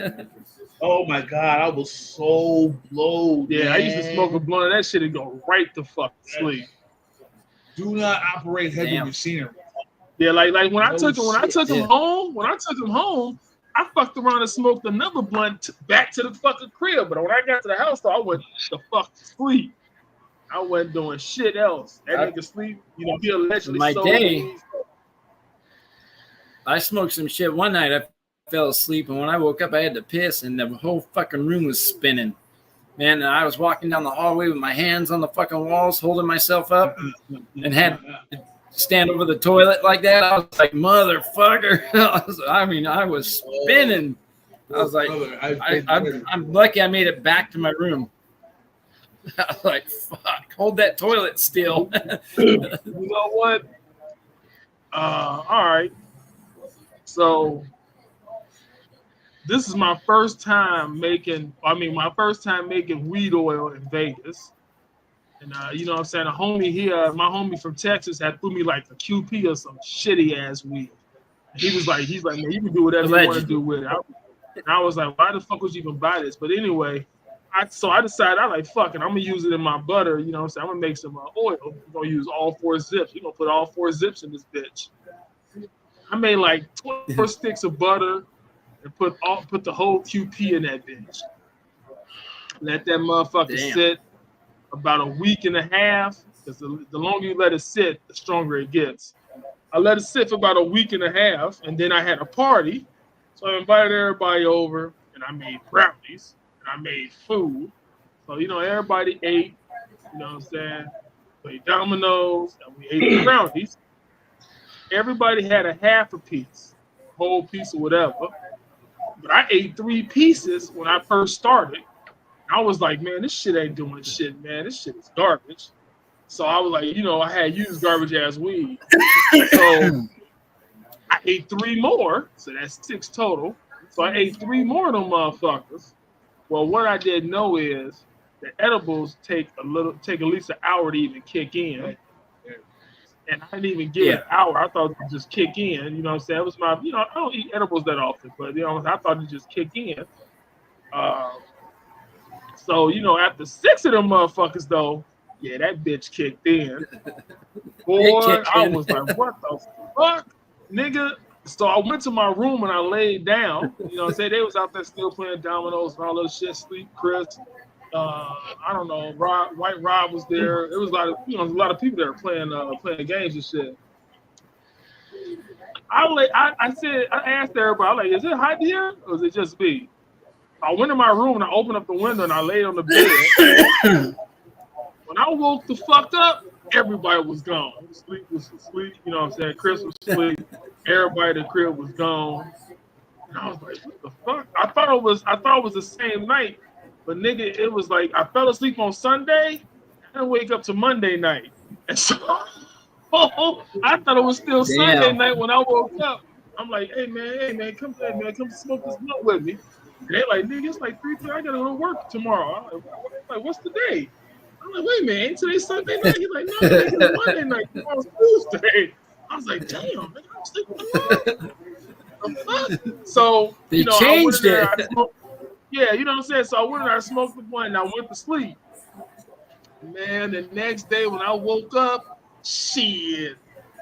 oh my God, I was so blown. Yeah, I used to man. smoke a blunt of that shit and go right the fuck to sleep. Do not operate heavy Damn. machinery. Yeah, like when I No took him Yeah. home, I fucked around and smoked another blunt back to the fucking crib. But when I got to the house, though, I went the fuck to sleep. I wasn't doing shit else. That nigga sleep, you know, he allegedly My sold day. me. I smoked some shit one night. I fell asleep, and when I woke up, I had to piss, and the whole fucking room was spinning. Man, and I was walking down the hallway with my hands on the fucking walls, holding myself up, and had to stand over the toilet like that. I was like, motherfucker. I was spinning. I was like, I'm lucky I made it back to my room. I was like, fuck, hold that toilet still. You know what? All right. So this is my first time making weed oil in Vegas. And you know what I'm saying? A homie here, my homie from Texas had threw me like a QP or some shitty ass weed. And he's like, man, you can do whatever you want to do with it. And I was like, why the fuck would you even buy this? But anyway, I decided, I like, fuck it, I'm gonna use it in my butter, you know what I'm saying? I'm gonna make some oil. I'm gonna use all 4 zips. We're gonna put all 4 zips in this bitch. I made like 24 sticks of butter and put the whole QP in that bitch. Let that motherfucker sit about a week and a half, because the longer you let it sit, the stronger it gets. I let it sit for about a week and a half, and then I had a party. So I invited everybody over, and I made brownies, and I made food. So, you know, everybody ate, you know what I'm saying? Played dominoes, and we ate the brownies. Everybody had a half a piece, whole piece or whatever. But I ate 3 pieces when I first started. I was like, man, this shit ain't doing shit, man. This shit is garbage. So I was like, you know, I had used garbage ass weed. So I ate 3 more. So that's 6 total. So I ate 3 more of them motherfuckers. Well, what I didn't know is the edibles take at least an hour to even kick in. And I didn't even get an hour. I thought it would just kick in. You know what I'm saying? It was my, you know, I don't eat edibles that often, but, you know, I thought it just kick in. So, you know, after 6 of them motherfuckers, though, yeah, that bitch kicked in. Boy, I was like, what the fuck, nigga? So I went to my room and I laid down. You know what I'm saying? They was out there still playing dominoes and all that shit. Sleep, Chris. I don't know. White Rob was there. It was a lot of people there playing games and shit. I asked everybody, I'm like, is it hot here or is it just me? I went in my room and I opened up the window and I laid on the bed. When I woke the fuck up, everybody was gone. Sleep was asleep. You know what I'm saying? Chris was asleep. Everybody at the crib was gone. And I was like, what the fuck? I thought it was the same night. But nigga, it was like I fell asleep on Sunday and wake up to Monday night. And so I thought it was still Sunday night when I woke up. I'm like, hey man, come smoke this blunt with me. And they like, nigga, it's like 3:30. I gotta go to work tomorrow. I'm like, what's the day? I'm like, wait a minute, ain't today Sunday night? He's like, no, it's Monday night. Tomorrow's Tuesday. I was like, damn, man, I'm sleeping alone. So they changed it. Yeah, you know what I'm saying? So I went and I smoked the blunt and I went to sleep. Man, the next day when I woke up, shit.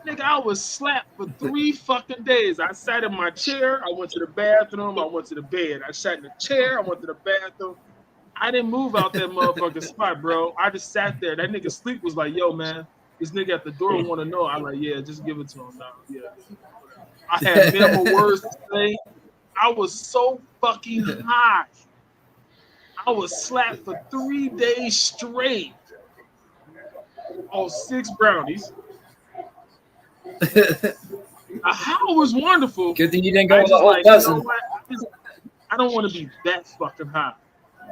Nigga, I was slapped for 3 fucking days. I sat in my chair. I went to the bathroom. I went to the bed. I sat in the chair. I went to the bathroom. I didn't move out that motherfucking spot, bro. I just sat there. That nigga sleep was like, yo, man, this nigga at the door want to know. I'm like, yeah, just give it to him now. Yeah. I had minimal words to say. I was so fucking high. I was slapped for 3 days straight on 6 brownies. A how was wonderful. Good thing you didn't go I with just the whole like, dozen. you know what? I don't want to be that fucking high.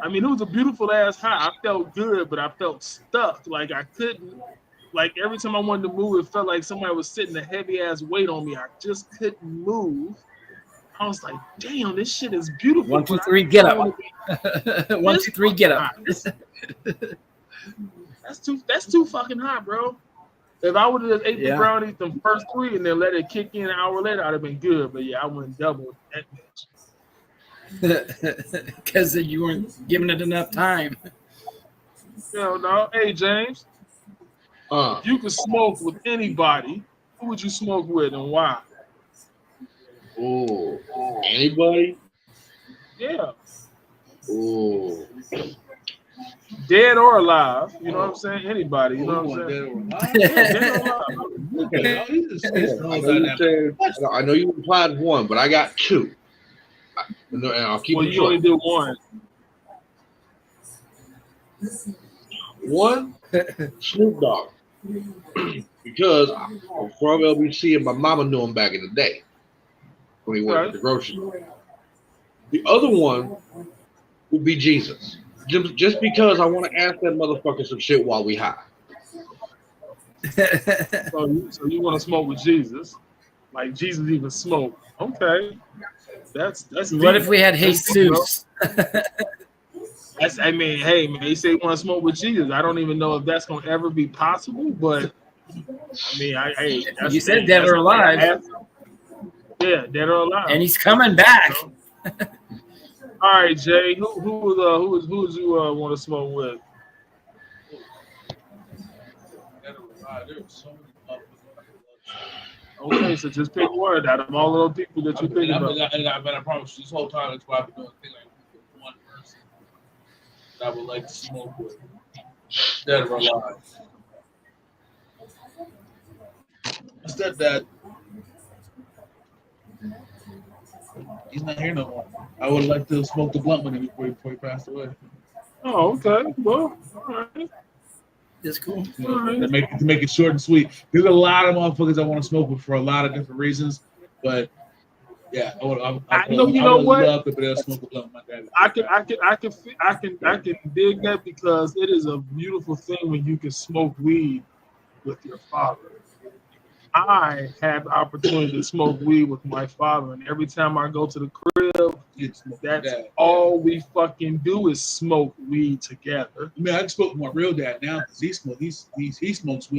I mean, it was a beautiful ass high. I felt good, but I felt stuck. Like I couldn't. Like every time I wanted to move, it felt like somebody was sitting a heavy ass weight on me. I just couldn't move. I was like, damn, this shit is beautiful. 1, 2, but I 3, get don't up. wanna be 1, 2, 3, get up. this That's too fucking hot, bro. If I would have just ate the brownies the first 3 and then let it kick in an hour later, I'd have been good. But yeah, I went double that bitch. Because you weren't giving it enough time. No. Hey, James. If you could smoke with anybody, who would you smoke with and why? Oh, anybody? Yeah. Oh. Dead or alive. You know what I'm saying? Anybody. You know what I'm saying? Dead or alive. I know you implied 1, but I got 2. And I'll keep it you only did 1. 1, Snoop Dogg. Because I'm from LBC and my mama knew him back in the day when he worked at the grocery store. The other one would be Jesus. Just because I want to ask that motherfucker some shit while we high. So you want to smoke with Jesus? Like Jesus even smoked? Okay, that's. What if we had Jesus? I mean, hey man, he said he want to smoke with Jesus. I don't even know if that's gonna ever be possible, but I mean, hey, you said dead or alive. Yeah, dead or alive. And he's coming back. All right, Jay. Who you want to smoke with? Okay, so just pick one out of all of those people that you think about. I promise you, this whole time that's why I've been doing a thing like one person that I would like to smoke with, dead or alive. My stepdad, he's not here no more. I would like to smoke the blunt with him before he passed away. Oh, okay. Well, all right. That's cool. You know, to make it short and sweet. There's a lot of motherfuckers I want to smoke with for a lot of different reasons, but yeah, I would love to be able to smoke a blunt with my dad. I can dig that because it is a beautiful thing when you can smoke weed with your father. I had the opportunity to smoke weed with my father, and every time I go to the crib, that's all we fucking do is smoke weed together. I mean, I smoke with my real dad now because he smokes weed.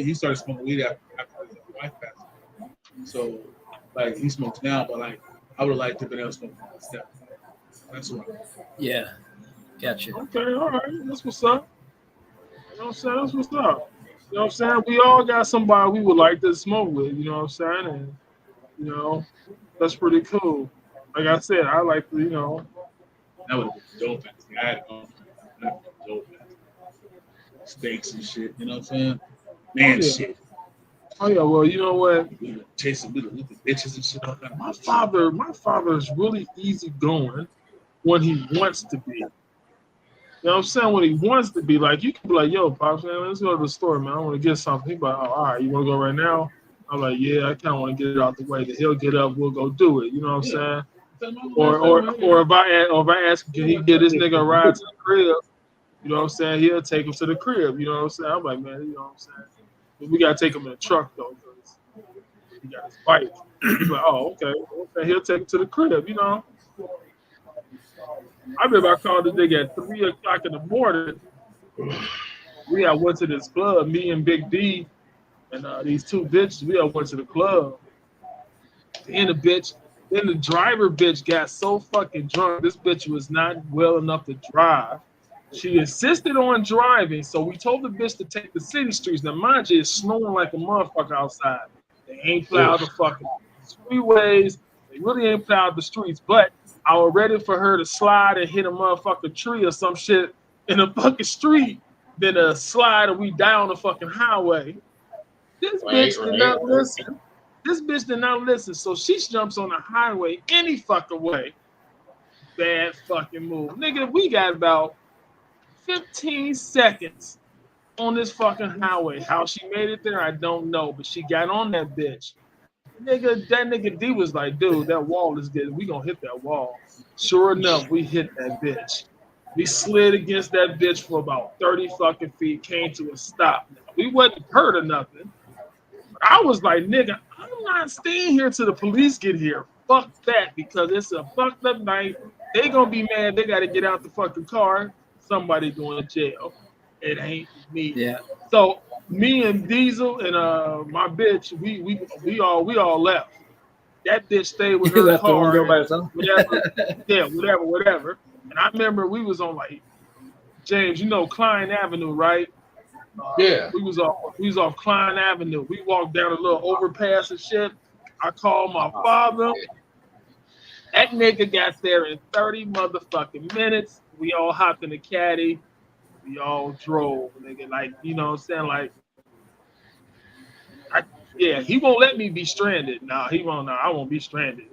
He started smoking weed after his wife passed away. So, like, he smokes now, but like, I would like to be able to smoke with my step. That's what. Yeah, gotcha. Okay, all right, that's what's up. You know what I'm saying? That's what's up. You know what I'm saying? We all got somebody we would like to smoke with, you know what I'm saying? And, you know, that's pretty cool. Like I said, I like to, you know. That would have been dope. I had dope. Steaks and shit, you know what I'm saying? Man, shit. Oh, yeah, well, you know what? Chasing little bitches and shit like that. My father is really easygoing when he wants to be. You know what I'm saying? When he wants to be, like, you can be like, yo, Pops, man, let's go to the store, man. I want to get something. He's like, oh, all right, you want to go right now? I'm like, yeah, I kind of want to get it out the way. That he'll get up, we'll go do it. You know what I'm saying? Or if I ask, can he get this nigga a ride to the crib? You know what I'm saying? He'll take him to the crib. You know what I'm saying? I'm like, man, you know what I'm saying? But we got to take him in the truck, though, because he got his bike. He's like, oh, okay. He'll take him to the crib, you know? I remember I called the nigga at 3 o'clock in the morning. We all went to this club, me and Big D and these 2 bitches. We all went to the club. And the driver bitch got so fucking drunk. This bitch was not well enough to drive. She insisted on driving, so we told the bitch to take the city streets. Now, mind you, it's snowing like a motherfucker outside. They ain't plowed the fucking freeways. They really ain't plowed the streets, but I was ready for her to slide and hit a motherfucking tree or some shit in the fucking street, then a slide and we die on the fucking highway. This bitch did not listen. This bitch did not listen, so she jumps on the highway any fucking way. Bad fucking move. Nigga, we got about 15 seconds on this fucking highway. How she made it there, I don't know, but she got on that bitch. Nigga, that nigga D was like, dude, that wall is good. We gonna hit that wall. Sure enough, we hit that bitch. We slid against that bitch for about 30 fucking feet, came to a stop. We wasn't hurt or nothing. But I was like, nigga, I'm not staying here till the police get here. Fuck that, because it's a fucked up night. They gonna be mad. They gotta get out the fucking car. Somebody going to jail. It ain't me. Yeah. So me and Diesel and my bitch, we all left. That bitch stayed with You her left the one car. girl by herself? Whatever. And I remember we was on like James, you know Klein Avenue, right? Yeah. We was off Klein Avenue. We walked down a little overpass and shit. I called my father. That nigga got there in 30 motherfucking minutes. We all hopped in the caddy. We all drove, nigga. Like, you know what I'm saying? Like, he won't let me be stranded. Nah, he won't. Nah, I won't be stranded.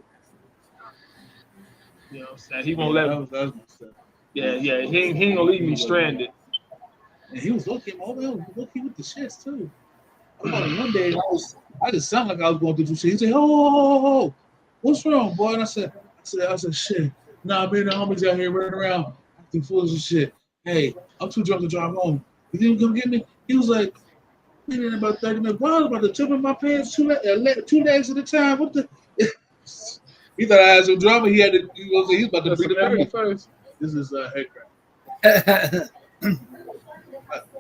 You know what I'm saying? He won't let me. That was my stuff. Yeah. He ain't gonna leave me stranded. And he was looking with the shits too. One day I just sounded like I was going through some shit. He said, "Oh, what's wrong, boy?" And I said, "Shit. Nah, me and the homies out here running around acting foolish and shit. Hey, I'm too drunk to drive home. You didn't come get me?" He was like, "Been in about 30 minutes. Boy, I was about to jump in my pants two legs at a time. What the?" He thought I had some drama. He was about to bring the 30 first. This is head crack.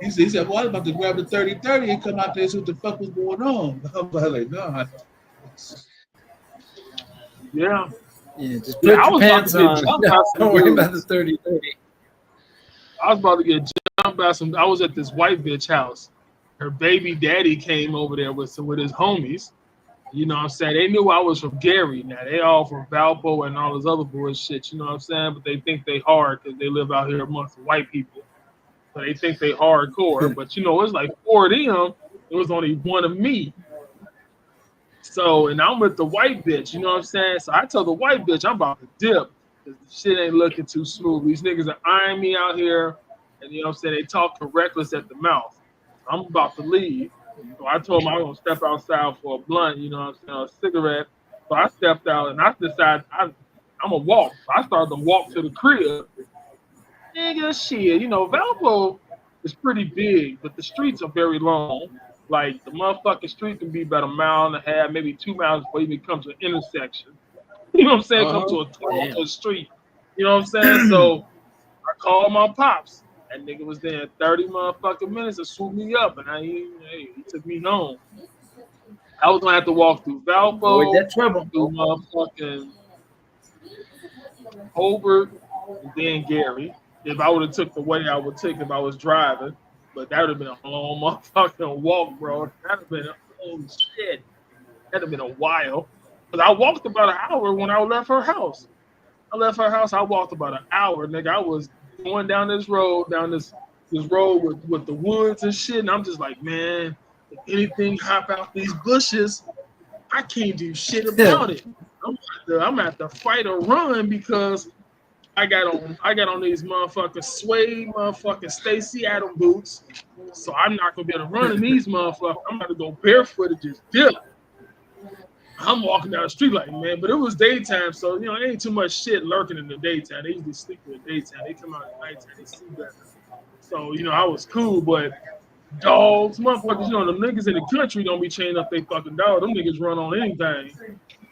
He said, "Well, I was about to grab the 30-30 and come out there and see what the fuck was going on." I was like, "No." Yeah. Yeah, just put your pants on. Don't worry about the 30-30. I was about to get jumped by some. I was at this white bitch house. Her baby daddy came over there with his homies. You know what I'm saying? They knew I was from Gary. Now they all from Valpo and all this other bullshit. You know what I'm saying? But they think they hard because they live out here amongst white people. So they think they hardcore. But you know, it's like 4 of them. It was only 1 of me. So, and I'm with the white bitch. You know what I'm saying? So I tell the white bitch I'm about to dip because the shit ain't looking too smooth. These niggas are eyeing me out here, and you know what I'm saying? They talking reckless at the mouth. I'm about to leave. So I told him I was gonna step outside for a blunt, you know what I'm saying, a cigarette. So I stepped out and I decided I'm gonna walk. So I started to walk to the crib. Nigga, shit, you know, Valpo is pretty big, but the streets are very long. Like the motherfucking street can be about 1.5 miles, maybe 2 miles before you come to an intersection. You know what I'm saying? Come to a street. You know what I'm saying? So I called my pops. That nigga was there in 30 motherfucking minutes to swoop me up, and he took me home. I was gonna have to walk through Valpo, through motherfucking Hobart, and then Gary. If I would have took the way I would take if I was driving, but that would have been a long motherfucking walk, bro. That'd have been shit. That'd have been a while. But I walked about an hour when I left her house. I walked about an hour, nigga. I was going down this road with the woods and shit, and I'm just like, man, if anything hop out these bushes, I can't do shit about it. I'm at the fight or run because I got on these motherfucking suede motherfucking Stacy Adams boots, so I'm not gonna be able to run in these motherfuckers. I'm gonna go barefoot and just dip. I'm walking down the street like, man, but it was daytime, so you know, ain't too much shit lurking in the daytime. They usually sleep in the daytime. They come out at nighttime, they see better. So, you know, I was cool, but dogs, motherfuckers, you know, them niggas in the country don't be chaining up they fucking dog. Them niggas run on anything.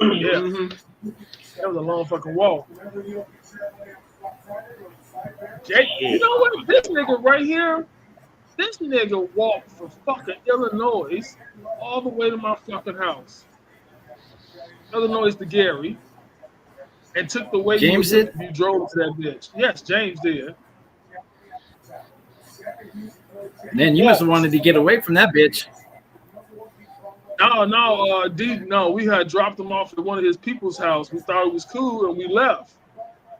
Yeah. That was a long fucking walk. You know what? This nigga right here, this nigga walked from fucking Illinois all the way to my fucking house. Illinois to Gary, and took the way James you drove to that bitch. Yes, James did. Man, you must have wanted to get away from that bitch. No, we had dropped him off at one of his people's house. We thought it was cool, and we left.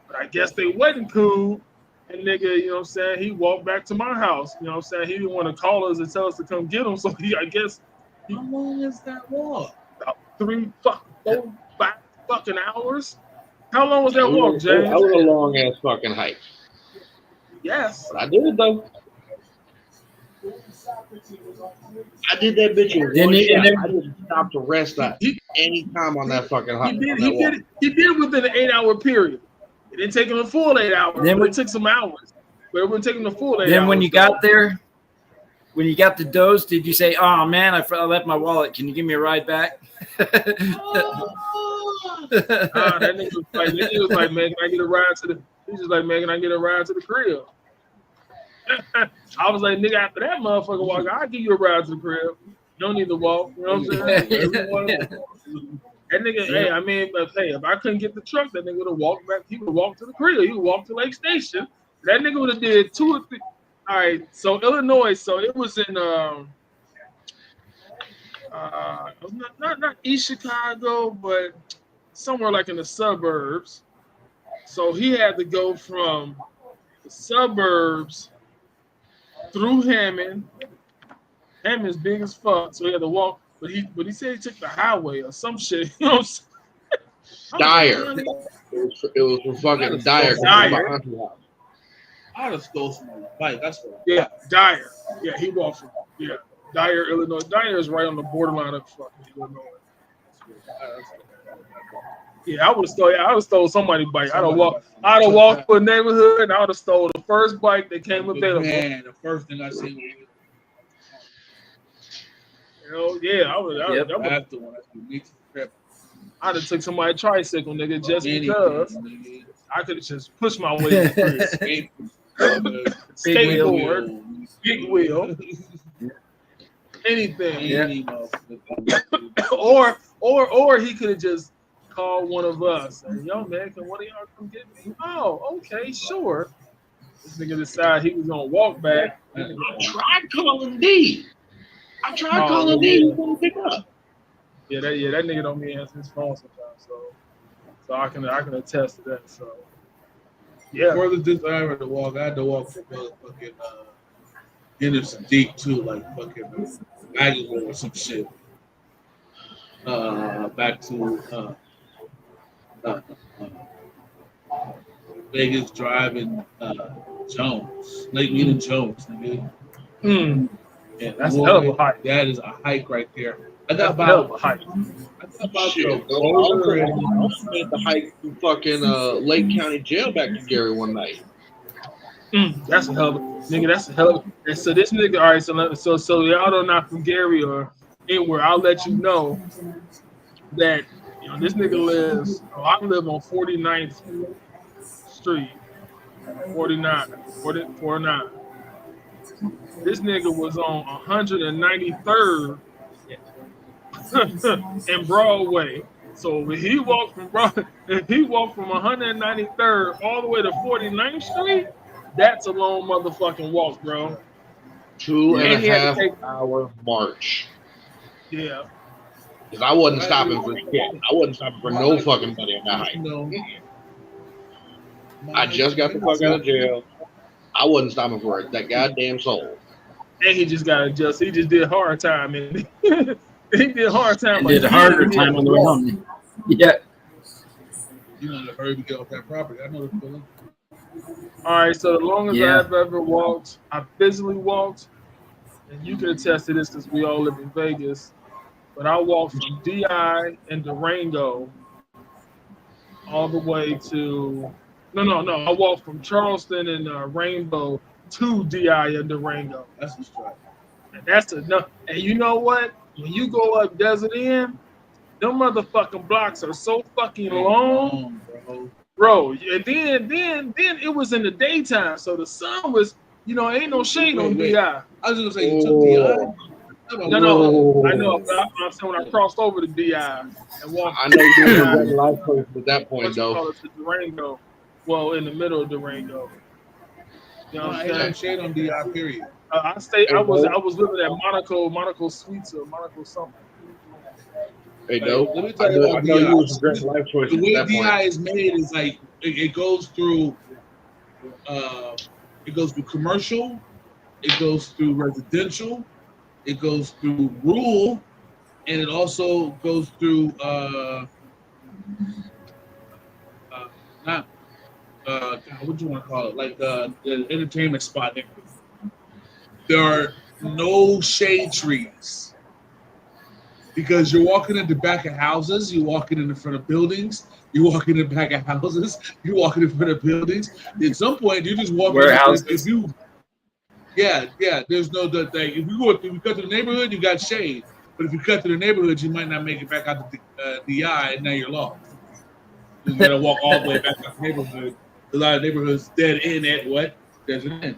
But I guess they wasn't cool. And nigga, you know what I'm saying, he walked back to my house. You know what I'm saying? He didn't want to call us and tell us to come get him. So I guess. How long is that walk? About 4 5 fucking hours. How long was that walk, James? That was a long ass fucking hike. Yes. But I did it though. I did that bitch in Then one he- shot. and then- I didn't stop to rest at any time on that fucking hot. He did within an 8-hour period. It didn't take him a full 8 hours. Then But when- it took some hours. But it would take him a full 8 hours. Then when you got there, when you got the dose, did you say, "Oh man, I left my wallet. Can you give me a ride back?" That nigga was like, man, can I get a ride to the? He's just like, man, can I get a ride to the crib? I was like, nigga, after that motherfucker walk, I'll give you a ride to the crib. You don't need to walk. You know what I'm saying? Everyone, that nigga, hey, I mean, but hey, if I couldn't get the truck, that nigga would have walked back. He would walk to the crib. He would walk to Lake Station. That nigga would have did 2 or 3. All right, so Illinois, so it was in not East Chicago, but somewhere like in the suburbs. So he had to go from the suburbs through Hammond. Hammond's big as fuck, so he had to walk. But he said he took the highway or some shit. You know what I'm saying? Dyer. It was from fucking Dyer. Dyer. I'd have stole someone's bike. That's what. Yeah, Dyer. Yeah, he walked from Dyer, Illinois. Dyer is right on the borderline of fucking Illinois. Yeah, I would have stole somebody's bike. I'd have walked to a neighborhood and I would have stole the first bike that came available. Man, the first thing I seen was I would. after one. I'd have took somebody's tricycle, nigga, just because I could have just pushed my way to the crib. Skateboard, big wheel, anything. Or he could have just called one of us. And, yo, man, can one of y'all come get me? Oh, okay, sure. This nigga decided he was gonna walk back. I tried calling D. He won't pick up. Yeah, that nigga don't be answering his phone sometimes. So I can attest to that. So yeah. The furthest distance I had to walk from fucking Henderson Deep to like fucking Aggieville or some shit. Back to Vegas driving Jones, Lake Mead Jones, nigga. Yeah, that's a hell of a hike. That is a hike right there. I got That's a about hell of a hike. Shit, I also made the hike from fucking Lake County Jail back to Gary one night. That's a hell of a nigga. That's a hell of a. And so this nigga, all right. So y'all don't not from Gary or anywhere. I'll let you know that this nigga lives. I live on 49th Street, 49. This nigga was on 193rd and Broadway. So if he walked from 193rd all the way to 49th Street, that's a long motherfucking walk, bro. 2.5 hour march. Yeah. Because I wasn't stopping for shit. I wasn't stopping for no fucking money on that hike. I just got the fuck out of jail. I wasn't stopping for that goddamn soul. And he just got adjusted. He just did hard time, and he did hard time. He did a harder time on the way home. Yeah. You know the hurry to get off that property. I know the feeling. All right, so the longest I've ever walked, I physically walked, and you can attest to this because we all live in Vegas, but I walked from DI and Durango all the way to no. I walked from Charleston and Rainbow to DI and Durango. That's the strike. And that's enough. And you know what? When you go up Desert Inn, them motherfucking blocks are so fucking long, bro. And then it was in the daytime, so the sun was, ain't no shade on DI. I was gonna say you took DI. No, I know. But I'm saying when I crossed over to DI and walked. I know you were in life coach at that point, though. To Durango, well, in the middle of Durango. You know what I'm saying? Shade on DI. Period. I was living at Monaco Suites or Monaco something. Hey, no. Let me tell you about I know DI. you was a great life choice. The way at that DI point. is made is like it goes through commercial, it goes through residential, it goes through rural, and it also goes through what do you want to call it? Like the entertainment spot. There are no shade trees. Because you're walking in the back of houses, you're walking in the front of buildings, you're walking in the back of houses, you're walking in front of buildings. At some point, you just walk warehouses. There's no thing. If you cut to the neighborhood, you got shade. But if you cut to the neighborhood, you might not make it back out to the eye, and now you're lost. You gotta walk all the way back out the neighborhood. A lot of neighborhoods dead end at what? There's an end.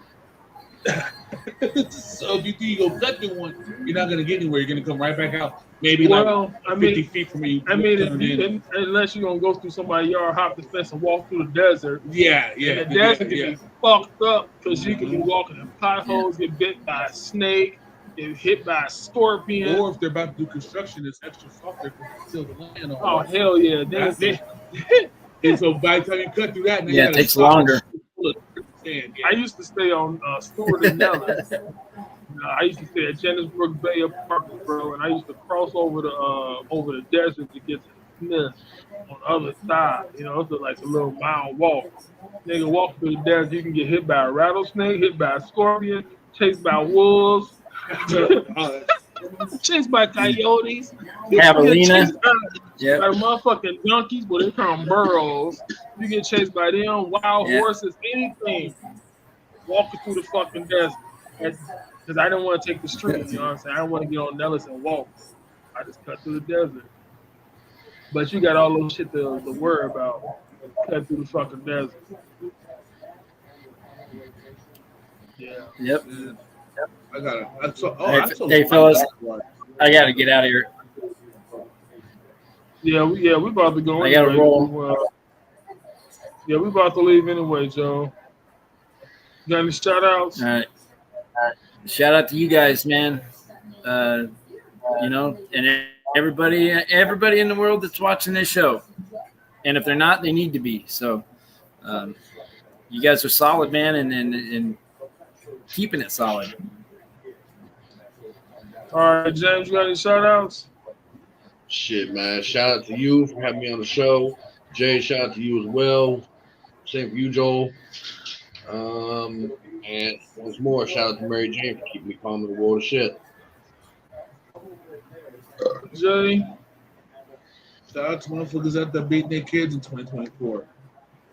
So if you think you go cut to one, you're not gonna get anywhere. You're gonna come right back out. Maybe 50 feet from you. Unless you're gonna go through somebody's yard, hop the fence, and walk through the desert. Yeah. And the desert can be fucked up because you can be walking in potholes, get bit by a snake, get hit by a scorpion. Or if they're about to do construction, it's extra soft there to seal the land. Oh hell yeah! And so by the time you cut through that, then it takes longer. I used to stay on Stewart and Nellis. I used to stay at Jennisburg Bay Apartments, bro, and I used to cross over the desert to get to Smith on the other side. You know, it's like a little mile walk. Nigga, walk through the desert, you can get hit by a rattlesnake, hit by a scorpion, chased by wolves, chased by coyotes, javelina, by motherfucking donkeys, but they call them burros. You get chased by them, wild horses, anything. Walking through the fucking desert. Because I didn't want to take the street, you know what I'm saying? I didn't want to get on Nellis and walk. I just cut through the desert. But you got all those shit to worry about. Cut through the fucking desert. Yeah. Yep. I got it. Hey, fellas, I got to get out of here. Yeah, we about to go. I got to roll. We about to leave anyway, Joe. You got any shout outs? All right. Shout out to you guys, man. You know, and everybody in the world that's watching this show. And if they're not, they need to be. So you guys are solid, man, and keeping it solid. All right, James, you got any shout outs? Shit, man. Shout out to you for having me on the show. Jay, shout out to you as well. Same for you, Joel. And once more, shout out to Mary Jane for keeping me calm in the world of shit. Jay. Shout out to motherfuckers out there beating their kids in 2024.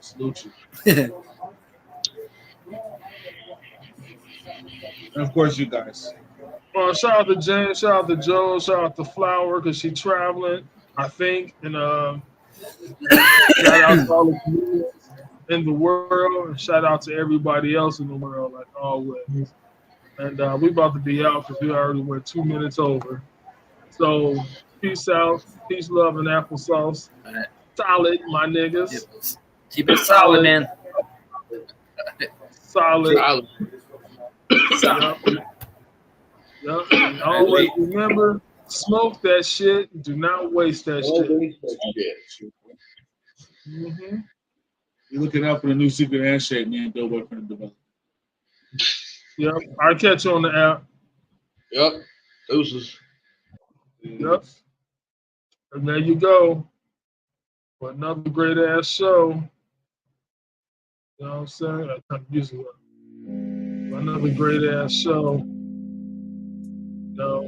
Salute you. And of course, you guys. Shout out to James, shout out to Joe, shout out to Flower because she's traveling, I think. And shout out to all the comedians in the world, and shout out to everybody else in the world, like always. And we about to be out because we already went 2 minutes over. So peace out, peace, love, and applesauce. Right. Solid, my niggas. Keep it solid, man. Solid. Yep. And always remember, smoke that shit. Do not waste that shit. Mm-hmm. You're looking out for the new secret handshake, me and Bill Boyfriend develop. Yep. I'll catch you on the app. Yep. Deuces. Yep. And there you go. For another great ass show. You know what I'm saying? I kind of use it. For another great ass show. You know,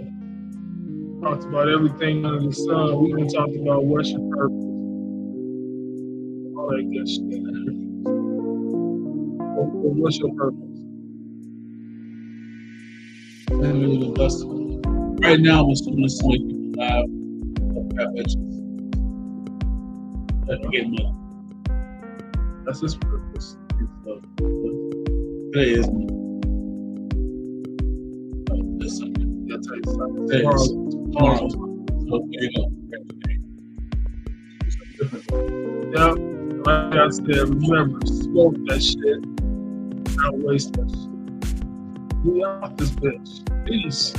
talked about everything under the sun. We even talked about what's your purpose. All that good shit. What's your purpose? Right now, I'm assuming to make people laugh. Have bitches. Get money. That's his purpose. Today is me. Tomorrow. So there you go. Yeah, like I said, remember, smoke that shit. Don't waste that shit. We out this bitch. Peace.